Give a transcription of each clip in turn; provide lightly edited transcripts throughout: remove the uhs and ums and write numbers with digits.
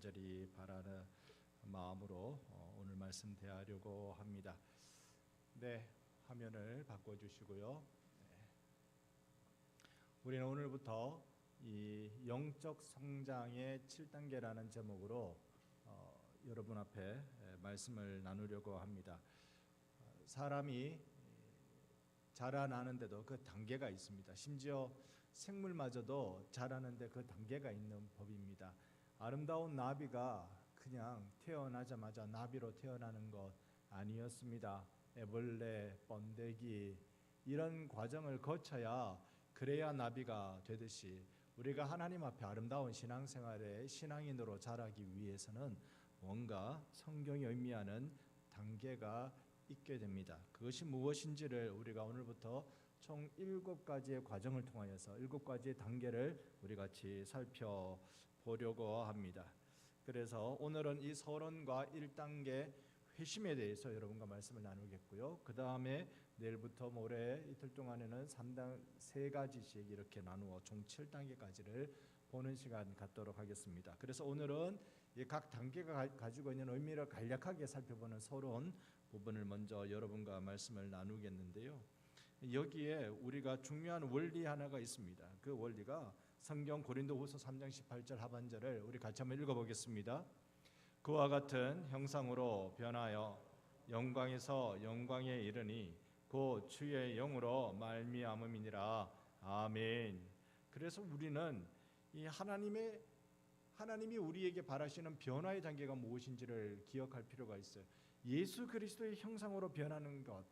간절히 바라는 마음으로 오늘 말씀 대하려고 합니다. 네, 화면을 바꿔주시고요. 우리는 오늘부터 이 영적 성장의 7단계라는 제목으로 여러분 앞에 말씀을 나누려고 합니다. 사람이 자라나는데도 그 단계가 있습니다. 심지어 생물마저도 자라는데 그 단계가 있는 법입니다. 아름다운 나비가 그냥 태어나자마자 나비로 태어나는 것 아니었습니다. 애벌레, 번데기 이런 과정을 거쳐야 그래야 나비가 되듯이 우리가 하나님 앞에 아름다운 신앙생활의 신앙인으로 자라기 위해서는 뭔가 성경이 의미하는 단계가 있게 됩니다. 그것이 무엇인지를 우리가 오늘부터 총 7가지의 과정을 통하여서 7가지의 단계를 우리 같이 살펴보려고 합니다. 그래서 오늘은 이 서론과 1단계 회심에 대해서 여러분과 말씀을 나누겠고요. 그 다음에 내일부터 모레 이틀 동안에는 3가지씩 이렇게 나누어 총 7단계까지를 보는 시간 갖도록 하겠습니다. 그래서 오늘은 이 각 단계가 가지고 있는 의미를 간략하게 살펴보는 서론 부분을 먼저 여러분과 말씀을 나누겠는데요. 여기에 우리가 중요한 원리 하나가 있습니다. 그 원리가 성경 고린도후서 3장 18절 하반절을 우리 같이 한번 읽어보겠습니다. 그와 같은 형상으로 변하여 영광에서 영광에 이르니 곧 주의 영으로 말미암음이니라. 아멘. 그래서 우리는 이 하나님이 우리에게 바라시는 변화의 단계가 무엇인지를 기억할 필요가 있어요. 예수 그리스도의 형상으로 변하는 것,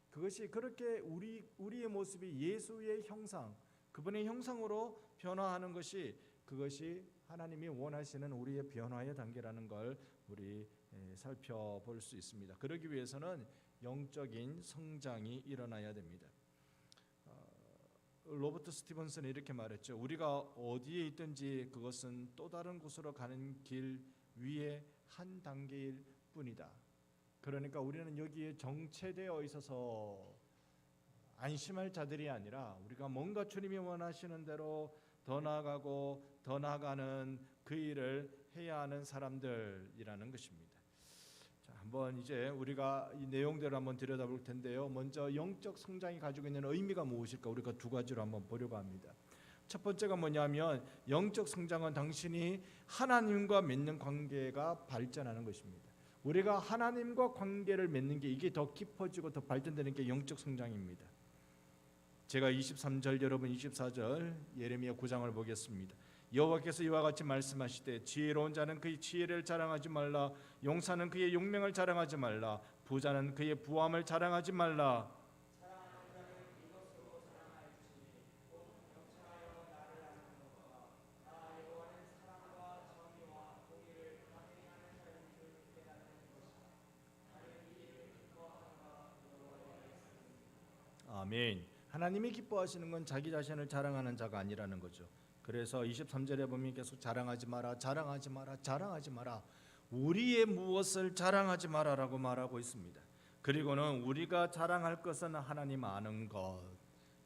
그것이 그렇게 우리의 모습이 예수의 형상, 그분의 형상으로 변화하는 것이 그것이 하나님이 원하시는 우리의 변화의 단계라는 걸 우리 살펴볼 수 있습니다. 그러기 위해서는 영적인 성장이 일어나야 됩니다. 로버트 스티븐슨이 이렇게 말했죠. 우리가 어디에 있든지 그것은 또 다른 곳으로 가는 길 위에 한 단계일 뿐이다. 그러니까 우리는 여기에 정체되어 있어서 안심할 자들이 아니라 우리가 뭔가 주님이 원하시는 대로 더 나아가고 더 나아가는 그 일을 해야 하는 사람들이라는 것입니다. 자, 한번 이제 우리가 이 내용들을 한번 들여다볼 텐데요. 먼저 영적 성장이 가지고 있는 의미가 무엇일까? 우리가 2가지로 한번 보려고 합니다. 첫 번째가 뭐냐면 영적 성장은 당신이 하나님과 맺는 관계가 발전하는 것입니다. 우리가 하나님과 관계를 맺는 게 이게 더 깊어지고 더 발전되는 게 영적 성장입니다. 제가 23절 여러분 24절 예레미야 9장을 보겠습니다. 여호와께서 이와 같이 말씀하시되 지혜로운 자는 그의 지혜를 자랑하지 말라. 용사는 그의 용맹을 자랑하지 말라. 부자는 그의 부함을 자랑하지 말라. 아멘. 하나님이 기뻐하시는 건 자기 자신을 자랑하는 자가 아니라는 거죠. 그래서 23절에 보면 계속 자랑하지 마라, 자랑하지 마라, 자랑하지 마라. 우리의 무엇을 자랑하지 마라라고 말하고 있습니다. 그리고는 우리가 자랑할 것은 하나님 아는 것,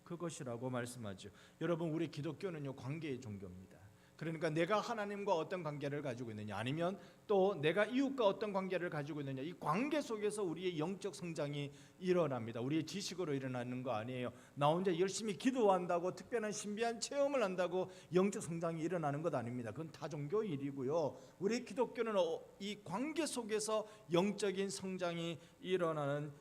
그것이라고 말씀하죠. 여러분, 우리 기독교는요 관계의 종교입니다. 그러니까 내가 하나님과 어떤 관계를 가지고 있느냐, 아니면 또 내가 이웃과 어떤 관계를 가지고 있느냐, 이 관계 속에서 우리의 영적 성장이 일어납니다. 우리의 지식으로 일어나는 거 아니에요. 나 혼자 열심히 기도한다고 특별한 신비한 체험을 한다고 영적 성장이 일어나는 것 아닙니다. 그건 다종교 일이고요. 우리 기독교는 이 관계 속에서 영적인 성장이 일어나는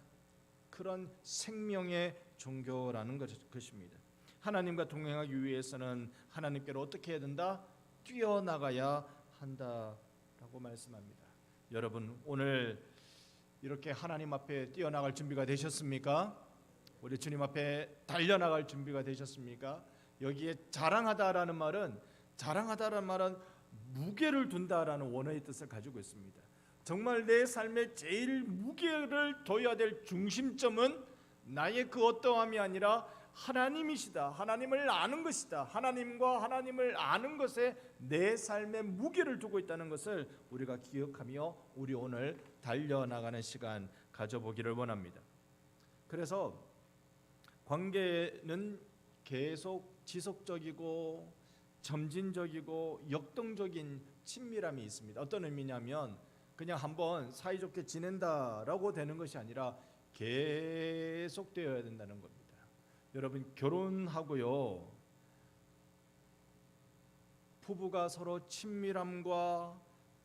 그런 생명의 종교라는 것입니다. 하나님과 동행하기 위해서는 하나님께로 어떻게 해야 된다? 뛰어나가야 한다라고 말씀합니다. 여러분, 오늘 이렇게 하나님 앞에 뛰어나갈 준비가 되셨습니까? 우리 주님 앞에 달려나갈 준비가 되셨습니까? 여기에 자랑하다라는 말은 무게를 둔다라는 원어의 뜻을 가지고 있습니다. 정말 내 삶에 제일 무게를 둬야 될 중심점은 나의 그 어떠함이 아니라 하나님이시다. 하나님을 아는 것이다. 하나님과 하나님을 아는 것에 내 삶의 무게를 두고 있다는 것을 우리가 기억하며 우리 오늘 달려나가는 시간 가져보기를 원합니다. 그래서 관계는 계속 지속적이고 점진적이고 역동적인 친밀함이 있습니다. 어떤 의미냐면 그냥 한번 사이좋게 지낸다라고 되는 것이 아니라 계속되어야 된다는 겁니다. 여러분, 결혼하고요, 부부가 서로 친밀함과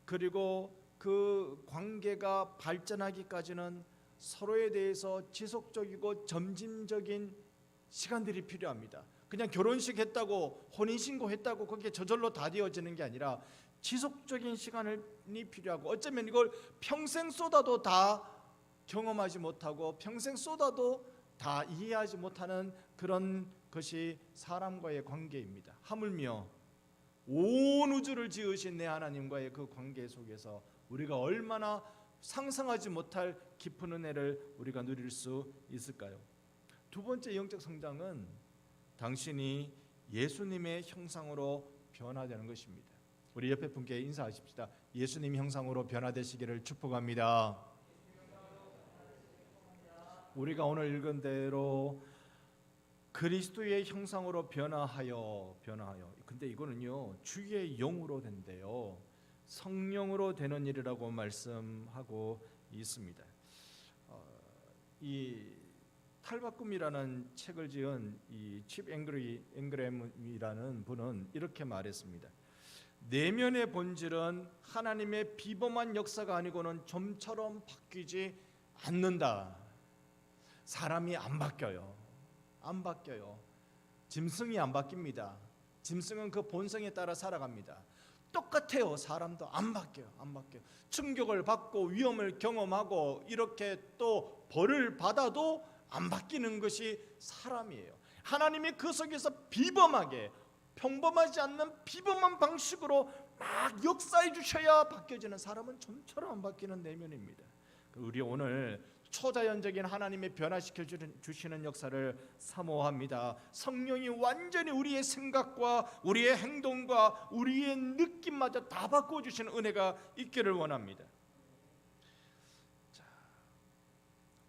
그리고 그 관계가 발전하기까지는 서로에 대해서 지속적이고 점진적인 시간들이 필요합니다. 그냥 결혼식 했다고, 혼인신고 했다고 그게 저절로 다 되어지는 게 아니라 지속적인 시간이 필요하고, 어쩌면 이걸 평생 쏟아도 다 경험하지 못하고 평생 쏟아도 다 이해하지 못하는 그런 것이 사람과의 관계입니다. 하물며 온 우주를 지으신 내 하나님과의 그 관계 속에서 우리가 얼마나 상상하지 못할 깊은 은혜를 우리가 누릴 수 있을까요? 두 번째 영적 성장은 당신이 예수님의 형상으로 변화되는 것입니다. 우리 옆에 분께 인사하십시다. 예수님 형상으로 변화되시기를 축복합니다. 우리가 오늘 읽은 대로 그리스도의 형상으로 변화하여. 근데 이거는요, 주의 영으로 된대요. 성령으로 되는 일이라고 말씀하고 있습니다. 이 탈바꿈이라는 책을 지은 이 칩 앵그램이라는 분은 이렇게 말했습니다. 내면의 본질은 하나님의 비범한 역사가 아니고는 좀처럼 바뀌지 않는다. 사람이 안 바뀌어요. 짐승이 안 바뀝니다. 짐승은 그 본성에 따라 살아갑니다. 똑같아요. 사람도 안 바뀌어요. 충격을 받고 위험을 경험하고 이렇게 또 벌을 받아도 안 바뀌는 것이 사람이에요. 하나님이 그 속에서 비범하게, 평범하지 않는 비범한 방식으로 막 역사해 주셔야 바뀌어지는, 사람은 좀처럼 안 바뀌는 내면입니다. 우리 오늘 초자연적인 하나님의 변화시켜 주시는 역사를 사모합니다. 성령이 완전히 우리의 생각과 우리의 행동과 우리의 느낌마저 다 바꿔주시는 은혜가 있기를 원합니다.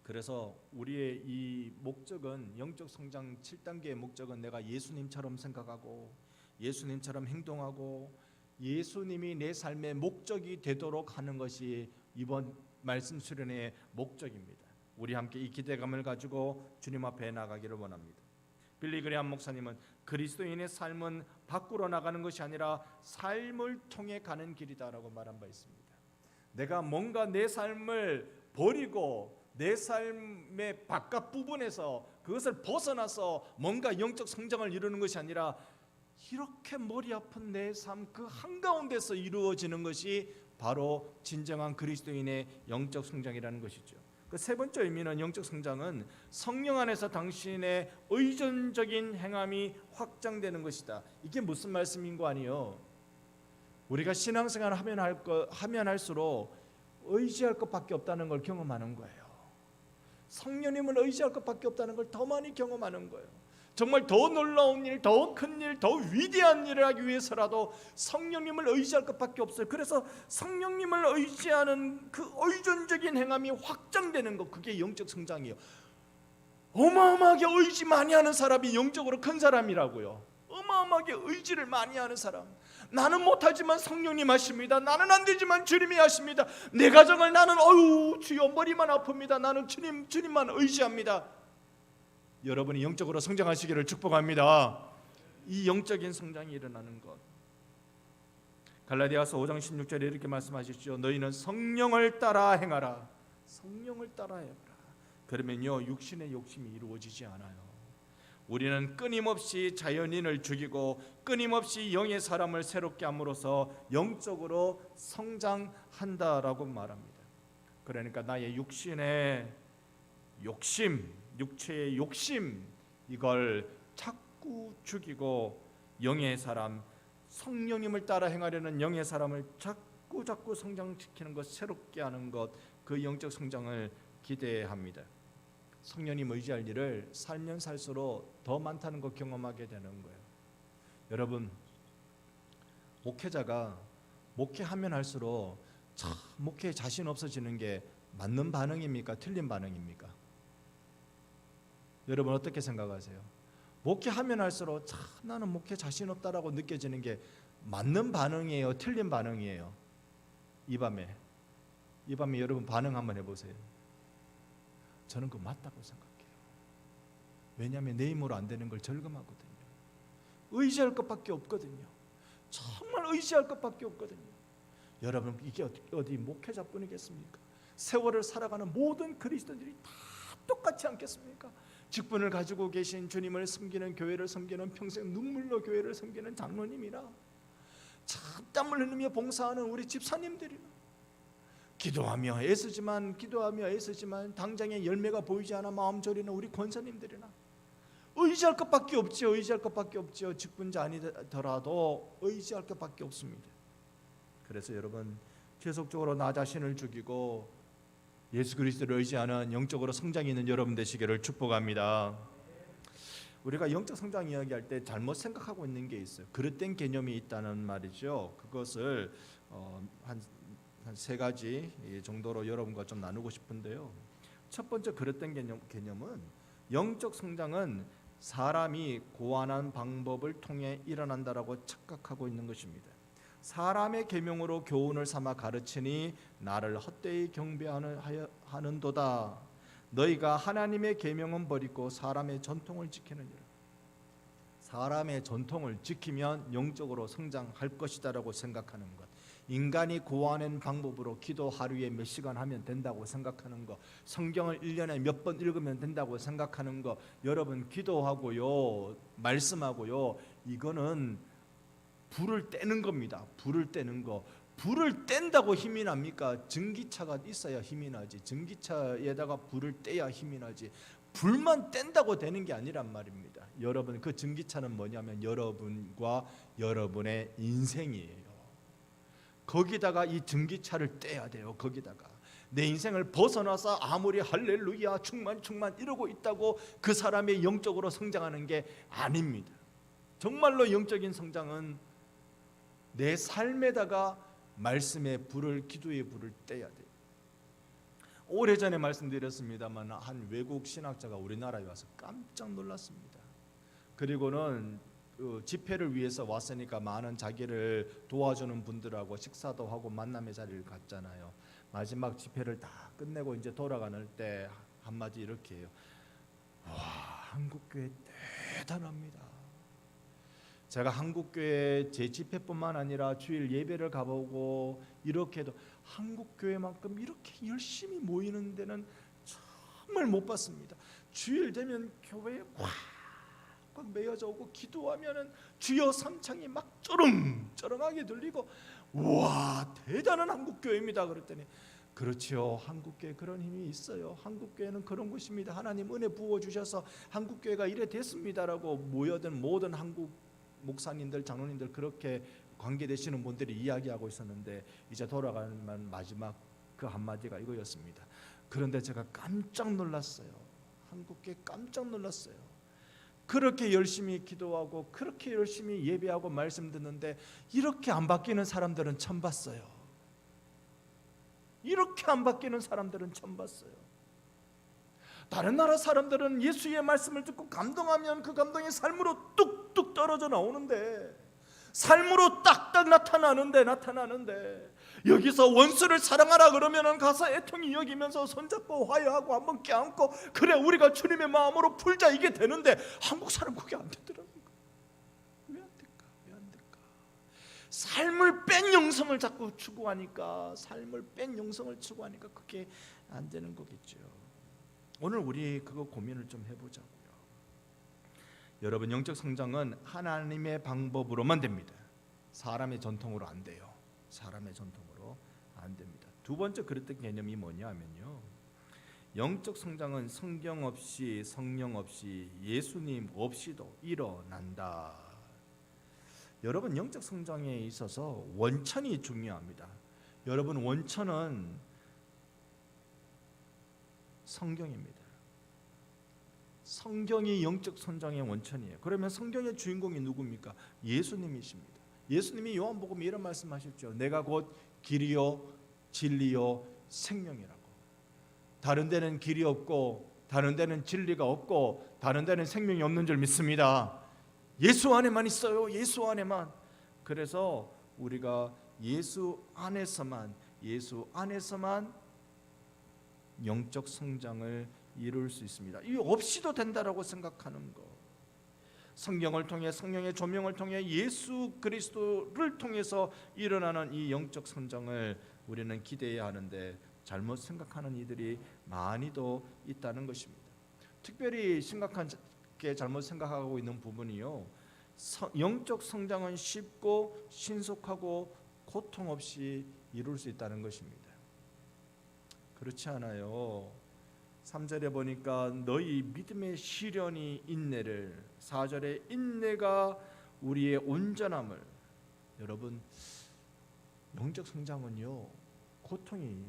그래서 우리의 이 목적은, 영적 성장 7단계의 목적은 내가 예수님처럼 생각하고 예수님처럼 행동하고 예수님이 내 삶의 목적이 되도록 하는 것이 이번 말씀 수련의 목적입니다. 우리 함께 이 기대감을 가지고 주님 앞에 나가기를 원합니다. 빌리 그레함 목사님은 그리스도인의 삶은 밖으로 나가는 것이 아니라 삶을 통해 가는 길이다라고 말한 바 있습니다. 내가 뭔가 내 삶을 버리고 내 삶의 바깥 부분에서 그것을 벗어나서 뭔가 영적 성장을 이루는 것이 아니라 이렇게 머리 아픈 내 삶 그 한가운데서 이루어지는 것이 바로 진정한 그리스도인의 영적 성장이라는 것이죠. 그 세 번째 의미는, 영적 성장은 성령 안에서 당신의 의존적인 행함이 확장되는 것이다. 이게 무슨 말씀인 거 아니요? 우리가 신앙생활을 하면 할수록 의지할 것밖에 없다는 걸 경험하는 거예요. 성령님을 의지할 것밖에 없다는 걸 더 많이 경험하는 거예요. 정말 더 놀라운 일, 더 큰 일, 더 위대한 일을 하기 위해서라도 성령님을 의지할 것밖에 없어요. 그래서 성령님을 의지하는 그 의존적인 행함이 확장되는 것, 그게 영적 성장이에요. 어마어마하게 의지 많이 하는 사람이 영적으로 큰 사람이라고요. 어마어마하게 의지를 많이 하는 사람. 나는 못하지만 성령님 하십니다. 나는 안 되지만 주님이 하십니다. 내 가정을 나는 주여 머리만 아픕니다. 나는 주님만 의지합니다. 여러분이 영적으로 성장하시기를 축복합니다. 이 영적인 성장이 일어나는 것, 갈라디아서 5장 16절에 이렇게 말씀하시죠. 너희는 성령을 따라 행하라. 성령을 따라 행하라. 그러면요, 육신의 욕심이 이루어지지 않아요. 우리는 끊임없이 자연인을 죽이고 끊임없이 영의 사람을 새롭게 함으로써 영적으로 성장한다라고 말합니다. 그러니까 나의 육신의 욕심, 육체의 욕심, 이걸 자꾸 죽이고 영의 사람, 성령님을 따라 행하려는 영의 사람을 자꾸 성장시키는 것, 새롭게 하는 것, 그 영적 성장을 기대합니다. 성령님 의지할 일을 살면 살수록 더 많다는 것 경험하게 되는 거예요. 여러분, 목회자가 목회하면 할수록 참 목회에 자신 없어지는 게 맞는 반응입니까? 틀린 반응입니까? 여러분 어떻게 생각하세요? 목회하면 할수록 참 나는 목회 자신 없다라고 느껴지는 게 맞는 반응이에요, 틀린 반응이에요? 이 밤에 여러분 반응 한번 해보세요. 저는 그거 맞다고 생각해요. 왜냐하면 내 힘으로 안 되는 걸 절감하거든요. 의지할 것밖에 없거든요. 정말 의지할 것밖에 없거든요. 여러분, 이게 어디 목회자뿐이겠습니까? 세월을 살아가는 모든 그리스도인들이 다 똑같지 않겠습니까? 직분을 가지고 계신 주님을 섬기는, 교회를 섬기는, 평생 눈물로 교회를 섬기는 장로님이나 참 땀을 흘리며 봉사하는 우리 집사님들이나, 기도하며 애쓰지만 당장에 열매가 보이지 않아 마음 졸이는 우리 권사님들이나 의지할 것밖에 없지요. 의지할 것밖에 없지요. 직분자 아니더라도 의지할 것밖에 없습니다. 그래서 여러분, 계속적으로 나 자신을 죽이고 예수 그리스도를 의지하는 영적으로 성장이 있는 여러분 되시기를 축복합니다. 우리가 영적 성장 이야기할 때 잘못 생각하고 있는 게 있어요. 그릇된 개념이 있다는 말이죠. 그것을 한 세 가지 정도로 여러분과 좀 나누고 싶은데요. 첫 번째 그릇된 개념은, 영적 성장은 사람이 고안한 방법을 통해 일어난다라고 착각하고 있는 것입니다. 사람의 계명으로 교훈을 삼아 가르치니 나를 헛되이 경배하는도다. 너희가 하나님의 계명은 버리고 사람의 전통을 지키느니라. 사람의 전통을 지키면 영적으로 성장할 것이다라고 생각하는 것, 인간이 고안한 방법으로 기도 하루에 몇 시간 하면 된다고 생각하는 것, 성경을 1년에 몇 번 읽으면 된다고 생각하는 것, 여러분 기도하고요, 말씀하고요, 이거는 불을 떼는 겁니다. 불을 떼는 거. 불을 뗀다고 힘이 납니까? 전기차가 있어야 힘이 나지. 전기차에다가 불을 떼야 힘이 나지. 불만 뗀다고 되는 게 아니란 말입니다. 여러분, 그 전기차는 뭐냐면 여러분과 여러분의 인생이에요. 거기다가 이 전기차를 떼야 돼요. 거기다가 내 인생을 벗어나서 아무리 할렐루야 충만 이러고 있다고 그 사람의 영적으로 성장하는 게 아닙니다. 정말로 영적인 성장은 내 삶에다가 말씀의 불을, 기도의 불을 떼야 돼요. 오래전에 말씀드렸습니다만 한 외국 신학자가 우리나라에 와서 깜짝 놀랐습니다. 그리고는 집회를 위해서 왔으니까 많은 자기를 도와주는 분들하고 식사도 하고 만남의 자리를 갖잖아요. 마지막 집회를 다 끝내고 이제 돌아가는 때 한마디 이렇게 해요. 와, 한국교회 대단합니다. 제가 한국교회 제 집회뿐만 아니라 주일 예배를 가보고 이렇게 해도 한국교회만큼 이렇게 열심히 모이는 데는 정말 못 봤습니다. 주일 되면 교회에 꽉 메어져 오고 기도하면은 주여 삼창이 막 쩌렁쩌렁하게 들리고, 와, 대단한 한국교회입니다. 그랬더니 그렇지요, 한국교회 그런 힘이 있어요. 한국교회는 그런 곳입니다. 하나님 은혜 부어주셔서 한국교회가 이래 됐습니다라고 모여든 모든 한국 목사님들, 장로님들, 그렇게 관계되시는 분들이 이야기하고 있었는데, 이제 돌아가는 마지막 그 한마디가 이거였습니다. 그런데 제가 깜짝 놀랐어요. 한국교회 깜짝 놀랐어요. 그렇게 열심히 기도하고 그렇게 열심히 예배하고 말씀 듣는데 이렇게 안 바뀌는 사람들은 처음 봤어요. 이렇게 안 바뀌는 사람들은 처음 봤어요. 다른 나라 사람들은 예수의 말씀을 듣고 감동하면 그 감동이 삶으로 뚝뚝 떨어져 나오는데, 삶으로 딱딱 나타나는데 여기서 원수를 사랑하라 그러면은 가서 애통이 여기면서 손잡고 화해하고 한번 껴안고 그래 우리가 주님의 마음으로 풀자 이게 되는데, 한국 사람 그게 안 되더라고요. 왜 안 될까? 삶을 뺀 영성을 자꾸 추구하니까, 그게 안 되는 거겠죠. 오늘 우리 그거 고민을 좀 해보자고요. 여러분, 영적 성장은 하나님의 방법으로만 됩니다. 사람의 전통으로 안 돼요. 사람의 전통으로 안 됩니다. 두 번째 그랬던 개념이 뭐냐면요, 영적 성장은 성경 없이, 성령 없이, 예수님 없이도 일어난다. 여러분, 영적 성장에 있어서 원천이 중요합니다. 여러분, 원천은 성경입니다. 성경이 영적 성장의 원천이에요. 그러면 성경의 주인공이 누굽니까? 예수님이십니다. 예수님이 요한복음에 이런 말씀하셨죠. 내가 곧 길이요 진리요 생명이라고. 다른 데는 길이 없고 다른 데는 진리가 없고 다른 데는 생명이 없는 줄 믿습니다. 예수 안에만 있어요. 예수 안에만. 그래서 우리가 예수 안에서만 영적 성장을 이룰 수 있습니다. 이 없이도 된다라고 생각하는 것, 성경을 통해 성령의 조명을 통해 예수 그리스도를 통해서 일어나는 이 영적 성장을 우리는 기대해야 하는데 잘못 생각하는 이들이 많이도 있다는 것입니다. 특별히 심각하게 잘못 생각하고 있는 부분이요, 영적 성장은 쉽고 신속하고 고통 없이 이룰 수 있다는 것입니다. 그렇지 않아요. 3절에 보니까 너희 믿음의 시련이 인내를, 4절에 인내가 우리의 온전함을. 여러분, 영적 성장은요, 고통이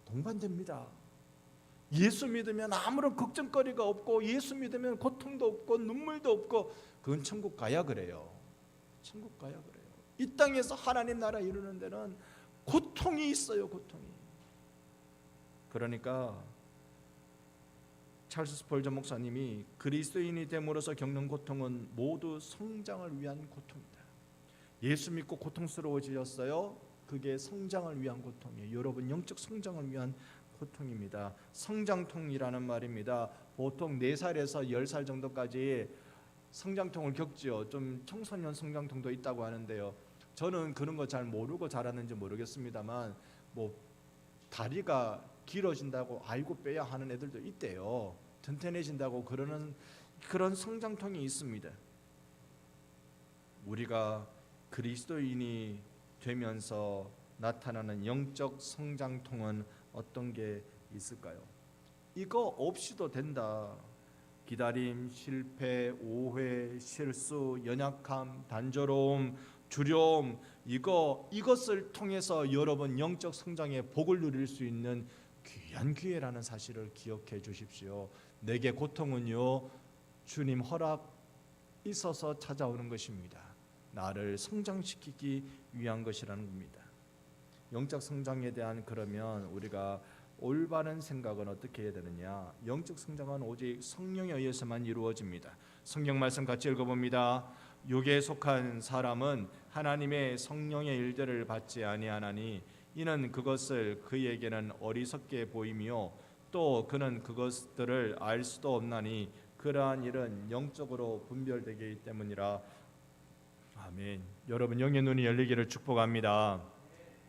동반됩니다. 예수 믿으면 아무런 걱정거리가 없고, 예수 믿으면 고통도 없고 눈물도 없고, 그건 천국 가야 그래요. 천국 가야 그래요. 이 땅에서 하나님 나라 이루는 데는 고통이 있어요. 고통이. 그러니까 찰스 스펄전 목사님이 그리스도인이 됨으로써 겪는 고통은 모두 성장을 위한 고통이다. 예수 믿고 고통스러워지셨어요. 그게 성장을 위한 고통이에요. 여러분, 영적 성장을 위한 고통입니다. 성장통이라는 말입니다. 보통 4살에서 10살 정도까지 성장통을 겪지요. 좀 청소년 성장통도 있다고 하는데요. 저는 그런 거 잘 모르고 자랐는지 모르겠습니다만, 뭐 다리가 길어진다고 알고 빼야 하는 애들도 있대요. 튼튼해진다고 그러는 그런 성장통이 있습니다. 우리가 그리스도인이 되면서 나타나는 영적 성장통은 어떤 게 있을까요? 이거 없이도 된다. 기다림, 실패, 오해, 실수, 연약함, 단조로움, 두려움, 이것을 통해서 여러분 영적 성장의 복을 누릴 수 있는 귀한 기회라는 사실을 기억해 주십시오. 내게 고통은요, 주님 허락 있어서 찾아오는 것입니다. 나를 성장시키기 위한 것이라는 겁니다. 영적 성장에 대한, 그러면 우리가 올바른 생각은 어떻게 해야 되느냐? 영적 성장은 오직 성령에 의해서만 이루어집니다. 성경 말씀 같이 읽어봅니다. 육에 속한 사람은 하나님의 성령의 일들을 받지 아니하나니 이는 그것을 그에게는 어리석게 보이며 또 그는 그것들을 알 수도 없나니 그러한 일은 영적으로 분별되기 때문이라. 아멘. 여러분, 영의 눈이 열리기를 축복합니다.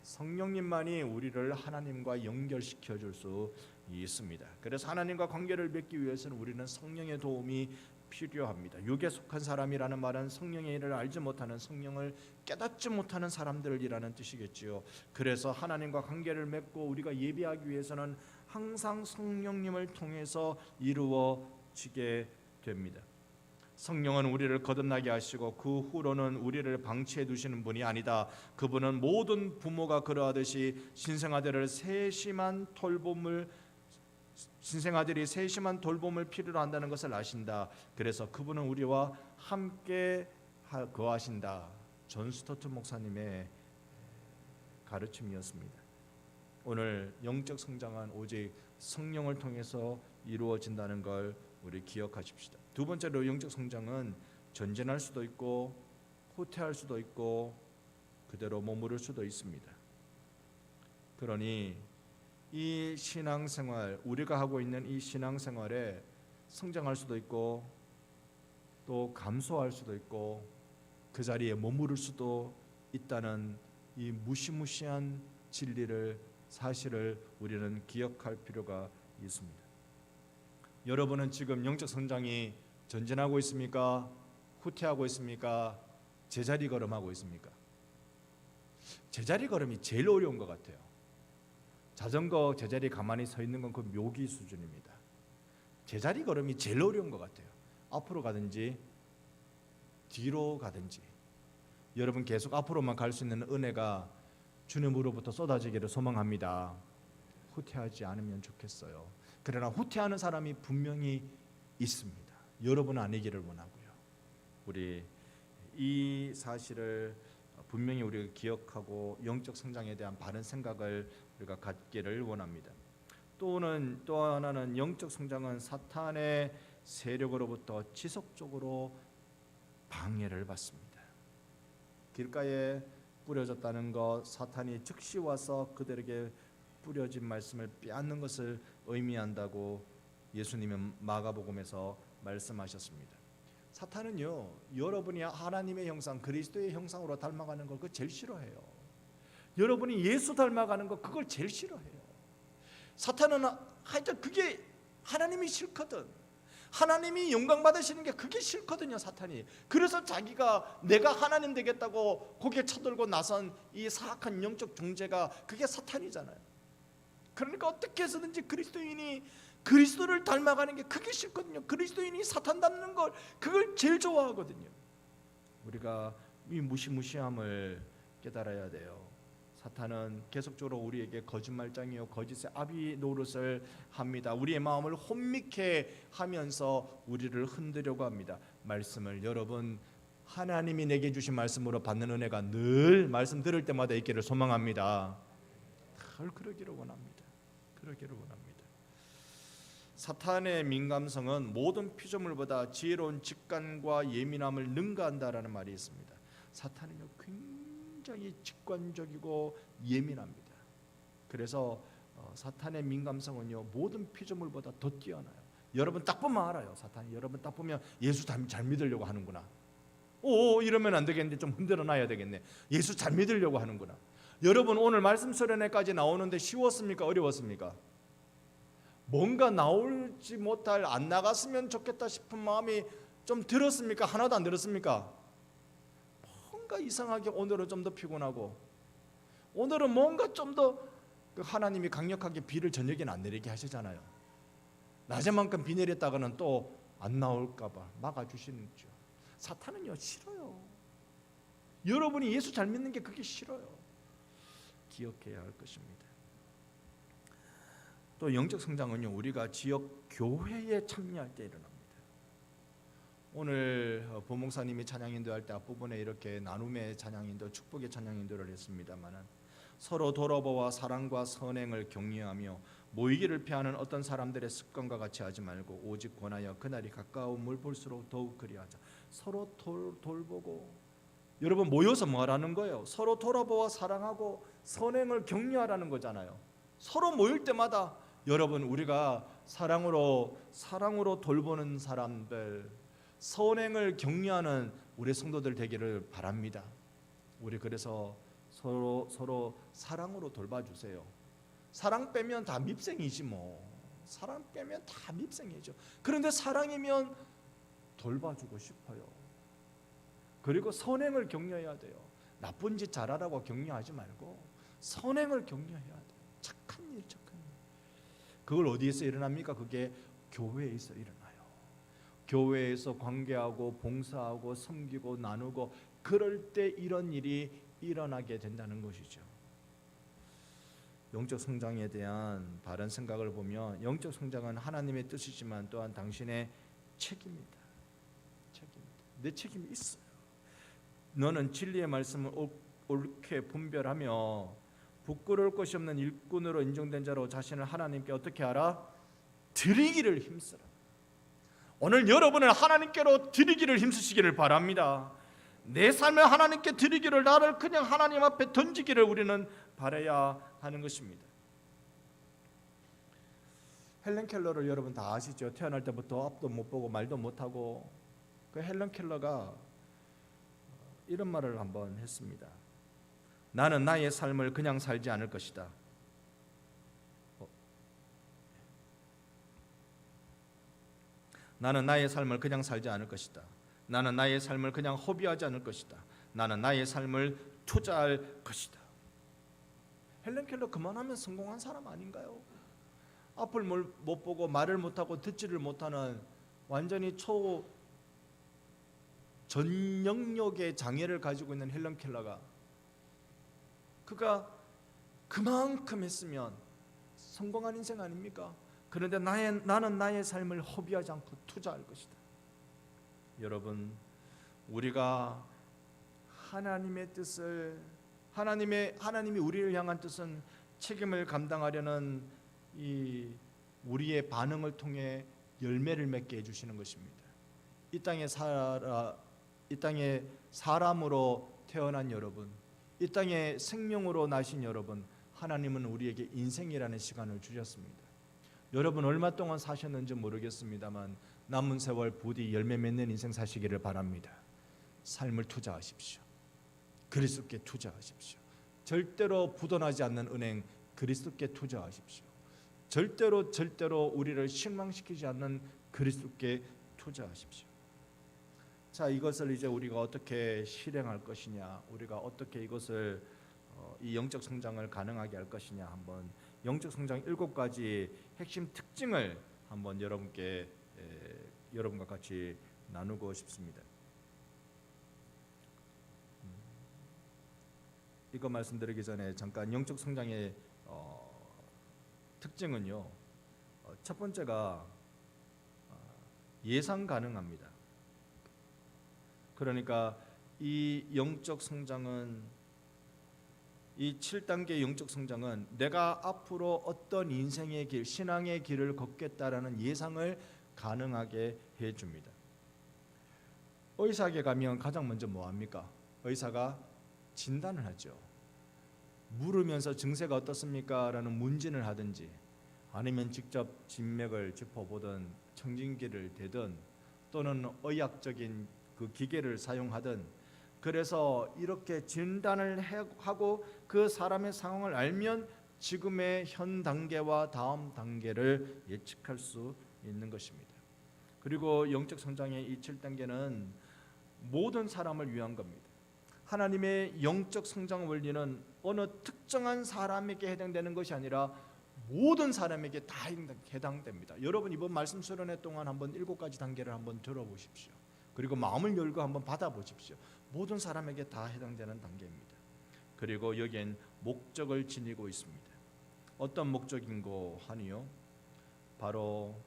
성령님만이 우리를 하나님과 연결시켜 줄 수 있습니다. 그래서 하나님과 관계를 맺기 위해서는 우리는 성령의 도움이 필요합니다. 육에 속한 사람이라는 말은 성령의 일을 알지 못하는, 성령을 깨닫지 못하는 사람들이라는 뜻이겠지요. 그래서 하나님과 관계를 맺고 우리가 예배하기 위해서는 항상 성령님을 통해서 이루어지게 됩니다. 성령은 우리를 거듭나게 하시고 그 후로는 우리를 방치해 두시는 분이 아니다. 그분은 모든 부모가 그러하듯이 신생아들이 세심한 돌봄을 필요로 한다는 것을 아신다. 그래서 그분은 우리와 함께 거하신다. 존 스토트 목사님의 가르침이었습니다. 오늘 영적 성장은 오직 성령을 통해서 이루어진다는 걸 우리 기억하십시다. 두 번째로, 영적 성장은 전진할 수도 있고 후퇴할 수도 있고 그대로 머무를 수도 있습니다. 그러니 이 신앙생활, 우리가 하고 있는 이 신앙생활에 성장할 수도 있고 또 감소할 수도 있고 그 자리에 머무를 수도 있다는 이 무시무시한 진리를, 사실을 우리는 기억할 필요가 있습니다. 여러분은 지금 영적 성장이 전진하고 있습니까? 후퇴하고 있습니까? 제자리 걸음하고 있습니까? 제자리 걸음이 제일 어려운 것 같아요. 자전거 제자리 가만히 서 있는 건 그 묘기 수준입니다. 제자리 걸음이 제일 어려운 것 같아요. 앞으로 가든지 뒤로 가든지. 여러분, 계속 앞으로만 갈 수 있는 은혜가 주님으로부터 쏟아지기를 소망합니다. 후퇴하지 않으면 좋겠어요. 그러나 후퇴하는 사람이 분명히 있습니다. 여러분은 아니기를 원하고요. 우리 이 사실을 분명히 우리가 기억하고 영적 성장에 대한 바른 생각을 우리가 갖기를 원합니다. 또 하나는 영적 성장은 사탄의 세력으로부터 지속적으로 방해를 받습니다. 길가에 뿌려졌다는 것, 사탄이 즉시 와서 그들에게 뿌려진 말씀을 빼앗는 것을 의미한다고 예수님은 마가복음에서 말씀하셨습니다. 사탄은요, 여러분이 하나님의 형상, 그리스도의 형상으로 닮아가는 걸 그거 제일 싫어해요. 여러분이 예수 닮아가는 거 그걸 제일 싫어해요. 사탄은 하여튼 그게 하나님이 싫거든. 하나님이 영광 받으시는 게 그게 싫거든요, 사탄이. 그래서 자기가 내가 하나님 되겠다고 고개 쳐들고 나선 이 사악한 영적 존재가 그게 사탄이잖아요. 그러니까 어떻게 해서든지 그리스도인이 그리스도를 닮아가는 게 그게 싫거든요. 그리스도인이 사탄 닮는 걸 그걸 제일 좋아하거든요. 우리가 이 무시무시함을 깨달아야 돼요. 사탄은 계속적으로 우리에게 거짓말장이요 거짓의 아비 노릇을 합니다. 우리의 마음을 혼미케 하면서 우리를 흔들려고 합니다. 말씀을 여러분 하나님이 내게 주신 말씀으로 받는 은혜가 늘 말씀 들을 때마다 있기를 소망합니다. 늘 그러기를 원합니다. 그러기를 원합니다. 사탄의 민감성은 모든 피조물보다 지혜로운 직관과 예민함을 능가한다라는 말이 있습니다. 사탄은요 굉장히 직관적이고 예민합니다. 그래서 사탄의 민감성은요 모든 피조물보다 더 뛰어나요. 여러분 딱 보면 알아요. 사탄이 여러분 딱 보면 예수 잘 믿으려고 하는구나. 오 이러면 안 되겠는데 좀 흔들어 놔야 되겠네. 예수 잘 믿으려고 하는구나. 여러분 오늘 말씀 수련회까지 나오는데 쉬웠습니까? 어려웠습니까? 뭔가 나올지 못할 안 나갔으면 좋겠다 싶은 마음이 좀 들었습니까? 하나도 안 들었습니까? 뭔가 이상하게 오늘은 좀 더 피곤하고 오늘은 뭔가 좀 더 하나님이 강력하게 비를 저녁에는 안 내리게 하시잖아요. 낮에만큼 비 내렸다가는 또 안 나올까 봐 막아주시는죠. 사탄은요 싫어요. 여러분이 예수 잘 믿는 게 그게 싫어요. 기억해야 할 것입니다. 또 영적 성장은요 우리가 지역 교회에 참여할 때 일어납니다. 오늘 보목사님이 찬양 인도할 때 앞부분에 이렇게 나눔의 찬양 인도, 축복의 찬양 인도를 했습니다만은 서로 돌아보아 사랑과 선행을 격려하며 모이기를 피하는 어떤 사람들의 습관과 같이 하지 말고 오직 권하여 그날이 가까움을 볼수록 더욱 그리하자. 서로 돌보고 여러분 모여서 뭐 하라는 거예요? 서로 돌아보아 사랑하고 선행을 격려하라는 거잖아요. 서로 모일 때마다 여러분 우리가 사랑으로 돌보는 사람들, 선행을 격려하는 우리 성도들 되기를 바랍니다. 우리 그래서 서로 사랑으로 돌봐주세요. 사랑 빼면 다 밉생이지 뭐. 사랑 빼면 다 밉생이죠. 그런데 사랑이면 돌봐주고 싶어요. 그리고 선행을 격려해야 돼요. 나쁜 짓 잘하라고 격려하지 말고 선행을 격려해야 돼요. 착한 일. 그걸 어디에서 일어납니까? 그게 교회에서 일어나요. 교회에서 관계하고 봉사하고 섬기고 나누고 그럴 때 이런 일이 일어나게 된다는 것이죠. 영적 성장에 대한 바른 생각을 보면 영적 성장은 하나님의 뜻이지만 또한 당신의 책임이다. 내 책임이 있어요. 너는 진리의 말씀을 옳게 분별하며 부끄러울 것이 없는 일꾼으로 인정된 자로 자신을 하나님께 어떻게 하라? 드리기를 힘쓰라. 오늘 여러분을 하나님께로 드리기를 힘쓰시기를 바랍니다. 내 삶을 하나님께 드리기를, 나를 그냥 하나님 앞에 던지기를 우리는 바라야 하는 것입니다. 헬렌 켈러를 여러분 다 아시죠? 태어날 때부터 앞도 못 보고 말도 못하고 그 헬렌 켈러가 이런 말을 한번 했습니다. 나는 나의 삶을 그냥 살지 않을 것이다. 나는 나의 삶을 그냥 살지 않을 것이다. 나는 나의 삶을 그냥 허비하지 않을 것이다. 나는 나의 삶을 투자할 것이다. 헬렌 켈러 그만하면 성공한 사람 아닌가요? 앞을 못 보고 말을 못하고 듣지를 못하는 완전히 전 영역의 장애를 가지고 있는 헬렌 켈러가 그가 그만큼 했으면 성공한 인생 아닙니까? 그런데 나는 나의 삶을 허비하지 않고 투자할 것이다. 여러분, 우리가 하나님의 뜻을 하나님이 우리를 향한 뜻은 책임을 감당하려는 이 우리의 반응을 통해 열매를 맺게 해주시는 것입니다. 이 땅에 사람으로 태어난 여러분, 이 땅에 생명으로 나신 여러분, 하나님은 우리에게 인생이라는 시간을 주셨습니다. 여러분 얼마 동안 사셨는지 모르겠습니다만 남은 세월 부디 열매 맺는 인생 사시기를 바랍니다. 삶을 투자하십시오. 그리스도께 투자하십시오. 절대로 부도나지 않는 은행 그리스도께 투자하십시오. 절대로 우리를 실망시키지 않는 그리스도께 투자하십시오. 자, 이것을 이제 우리가 어떻게 실행할 것이냐, 우리가 어떻게 이것을 이 영적 성장을 가능하게 할 것이냐, 한번 영적 성장 7가지 핵심 특징을 한번 여러분과 같이 나누고 싶습니다. 이거 말씀드리기 전에 잠깐 영적 성장의 특징은요, 첫 번째가 예상 가능합니다. 그러니까 이 영적 성장은, 이 7단계 영적 성장은 내가 앞으로 어떤 인생의 길, 신앙의 길을 걷겠다라는 예상을 가능하게 해줍니다. 의사에게 가면 가장 먼저 뭐합니까? 의사가 진단을 하죠. 물으면서 증세가 어떻습니까? 라는 문진을 하든지, 아니면 직접 진맥을 짚어보든 청진기를 대든 또는 의학적인 그 기계를 사용하든, 그래서 이렇게 진단을 하고 그 사람의 상황을 알면 지금의 현 단계와 다음 단계를 예측할 수 있는 것입니다. 그리고 영적 성장의 이 7단계는 모든 사람을 위한 겁니다. 하나님의 영적 성장 원리는 어느 특정한 사람에게 해당되는 것이 아니라 모든 사람에게 다 해당됩니다. 여러분 이번 말씀 수련회 동안 한번 7가지 단계를 한번 들어보십시오. 그리고 마음을 열고 한번 받아보십시오. 모든 사람에게 다 해당되는 단계입니다. 그리고 여기엔 목적을 지니고 있습니다. 어떤 목적인고 하니요? 바로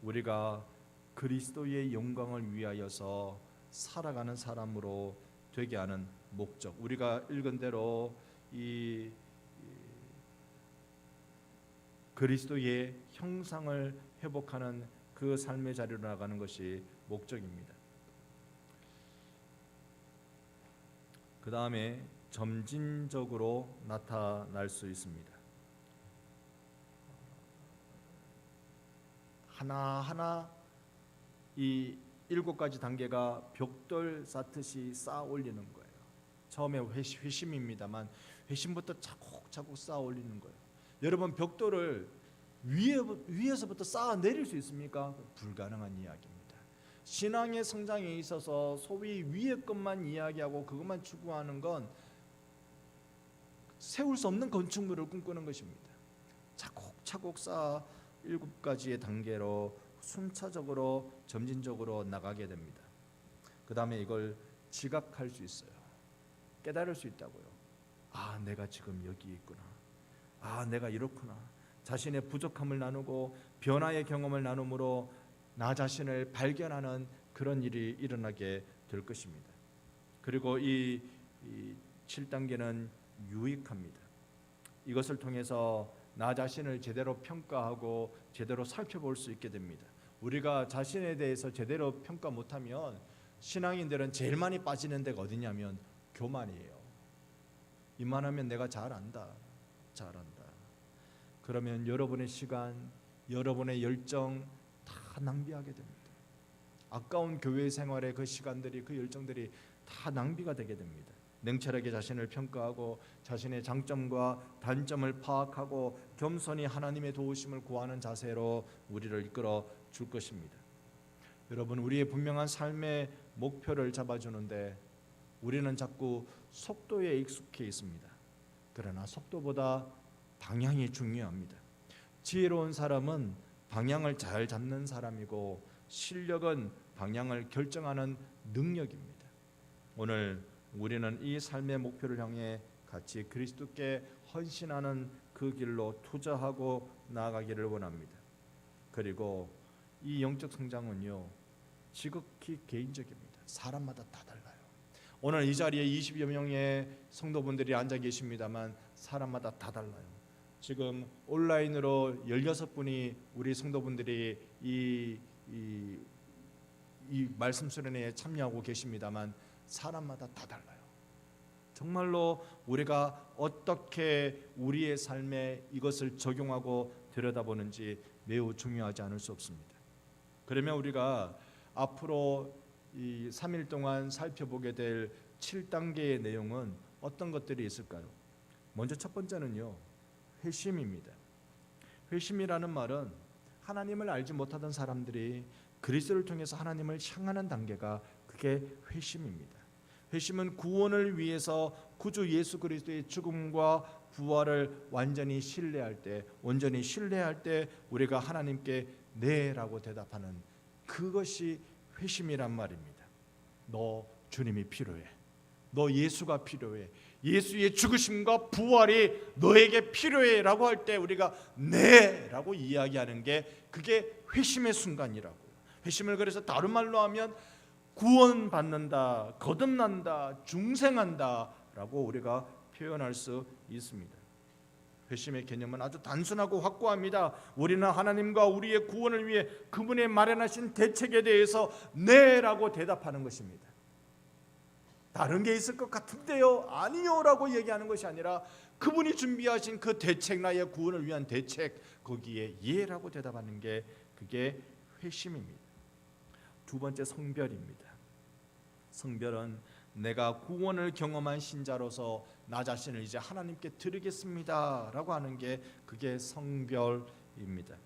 우리가 그리스도의 영광을 위하여서 살아가는 사람으로 되게 하는 목적. 우리가 읽은 대로 이 그리스도의 형상을 회복하는 그 삶의 자리로 나가는 것이 목적입니다. 그 다음에 점진적으로 나타날 수 있습니다. 하나하나 이 7가지 단계가 벽돌 쌓듯이 쌓아 올리는 거예요. 처음에 회심입니다만 회심부터 차곡차곡 쌓아 올리는 거예요. 여러분 벽돌을 위에서부터 쌓아 내릴 수 있습니까? 불가능한 이야기입니다. 신앙의 성장에 있어서 소위 위의 것만 이야기하고 그것만 추구하는 건 세울 수 없는 건축물을 꿈꾸는 것입니다. 차곡차곡 쌓아 7가지의 단계로 순차적으로 점진적으로 나가게 됩니다. 그 다음에 이걸 지각할 수 있어요. 깨달을 수 있다고요. 아, 내가 지금 여기 있구나. 아, 내가 이렇구나. 자신의 부족함을 나누고 변화의 경험을 나눔으로 나 자신을 발견하는 그런 일이 일어나게 될 것입니다. 그리고 이 7단계는 유익합니다. 이것을 통해서 나 자신을 제대로 평가하고 제대로 살펴볼 수 있게 됩니다. 우리가 자신에 대해서 제대로 평가 못하면 신앙인들은 제일 많이 빠지는 데가 어디냐면 교만이에요. 이만하면 내가 잘한다. 그러면 여러분의 시간, 여러분의 열정 다 낭비하게 됩니다. 아까운 교회 생활의 그 시간들이, 그 열정들이 다 낭비가 되게 됩니다. 냉철하게 자신을 평가하고 자신의 장점과 단점을 파악하고 겸손히 하나님의 도우심을 구하는 자세로 우리를 이끌어 줄 것입니다. 여러분, 우리의 분명한 삶의 목표를 잡아주는데 우리는 자꾸 속도에 익숙해 있습니다. 그러나 속도보다 방향이 중요합니다. 지혜로운 사람은 방향을 잘 잡는 사람이고 실력은 방향을 결정하는 능력입니다. 오늘 우리는 이 삶의 목표를 향해 같이 그리스도께 헌신하는 그 길로 투자하고 나아가기를 원합니다. 그리고 이 영적 성장은요, 지극히 개인적입니다. 사람마다 다 달라요. 오늘 이 자리에 20여 명의 성도분들이 앉아 계십니다만 사람마다 다 달라요. 지금 온라인으로 16분이 우리 성도분들이 이 말씀 수련회에 참여하고 계십니다만 사람마다 다 달라요. 정말로 우리가 어떻게 우리의 삶에 이것을 적용하고 들여다보는지 매우 중요하지 않을 수 없습니다. 그러면 우리가 앞으로 이 3일 동안 살펴보게 될 7단계의 내용은 어떤 것들이 있을까요? 먼저 첫 번째는요, 회심입니다. 회심이라는 말은 하나님을 알지 못하던 사람들이 그리스도를 통해서 하나님을 향하는 단계가 그게 회심입니다. 회심은 구원을 위해서 구주 예수 그리스도의 죽음과 부활을 완전히 신뢰할 때, 온전히 신뢰할 때 우리가 하나님께 네라고 대답하는 그것이 회심이란 말입니다. 너 주님이 필요해. 너 예수가 필요해. 예수의 죽으심과 부활이 너에게 필요해 라고 할 때 우리가 네 라고 이야기하는 게 그게 회심의 순간이라고요. 회심을 그래서 다른 말로 하면 구원받는다, 거듭난다, 중생한다 라고 우리가 표현할 수 있습니다. 회심의 개념은 아주 단순하고 확고합니다. 우리는 하나님과 우리의 구원을 위해 그분의 마련하신 대책에 대해서 네 라고 대답하는 것입니다. 다른 게 있을 것 같은데요, 아니요 라고 얘기하는 것이 아니라 그분이 준비하신 그 대책, 나의 구원을 위한 대책, 거기에 예라고 대답하는 게 그게 회심입니다. 두 번째, 성별입니다. 성별은 내가 구원을 경험한 신자로서 나 자신을 이제 하나님께 드리겠습니다 라고 하는 게 그게 성별입니다.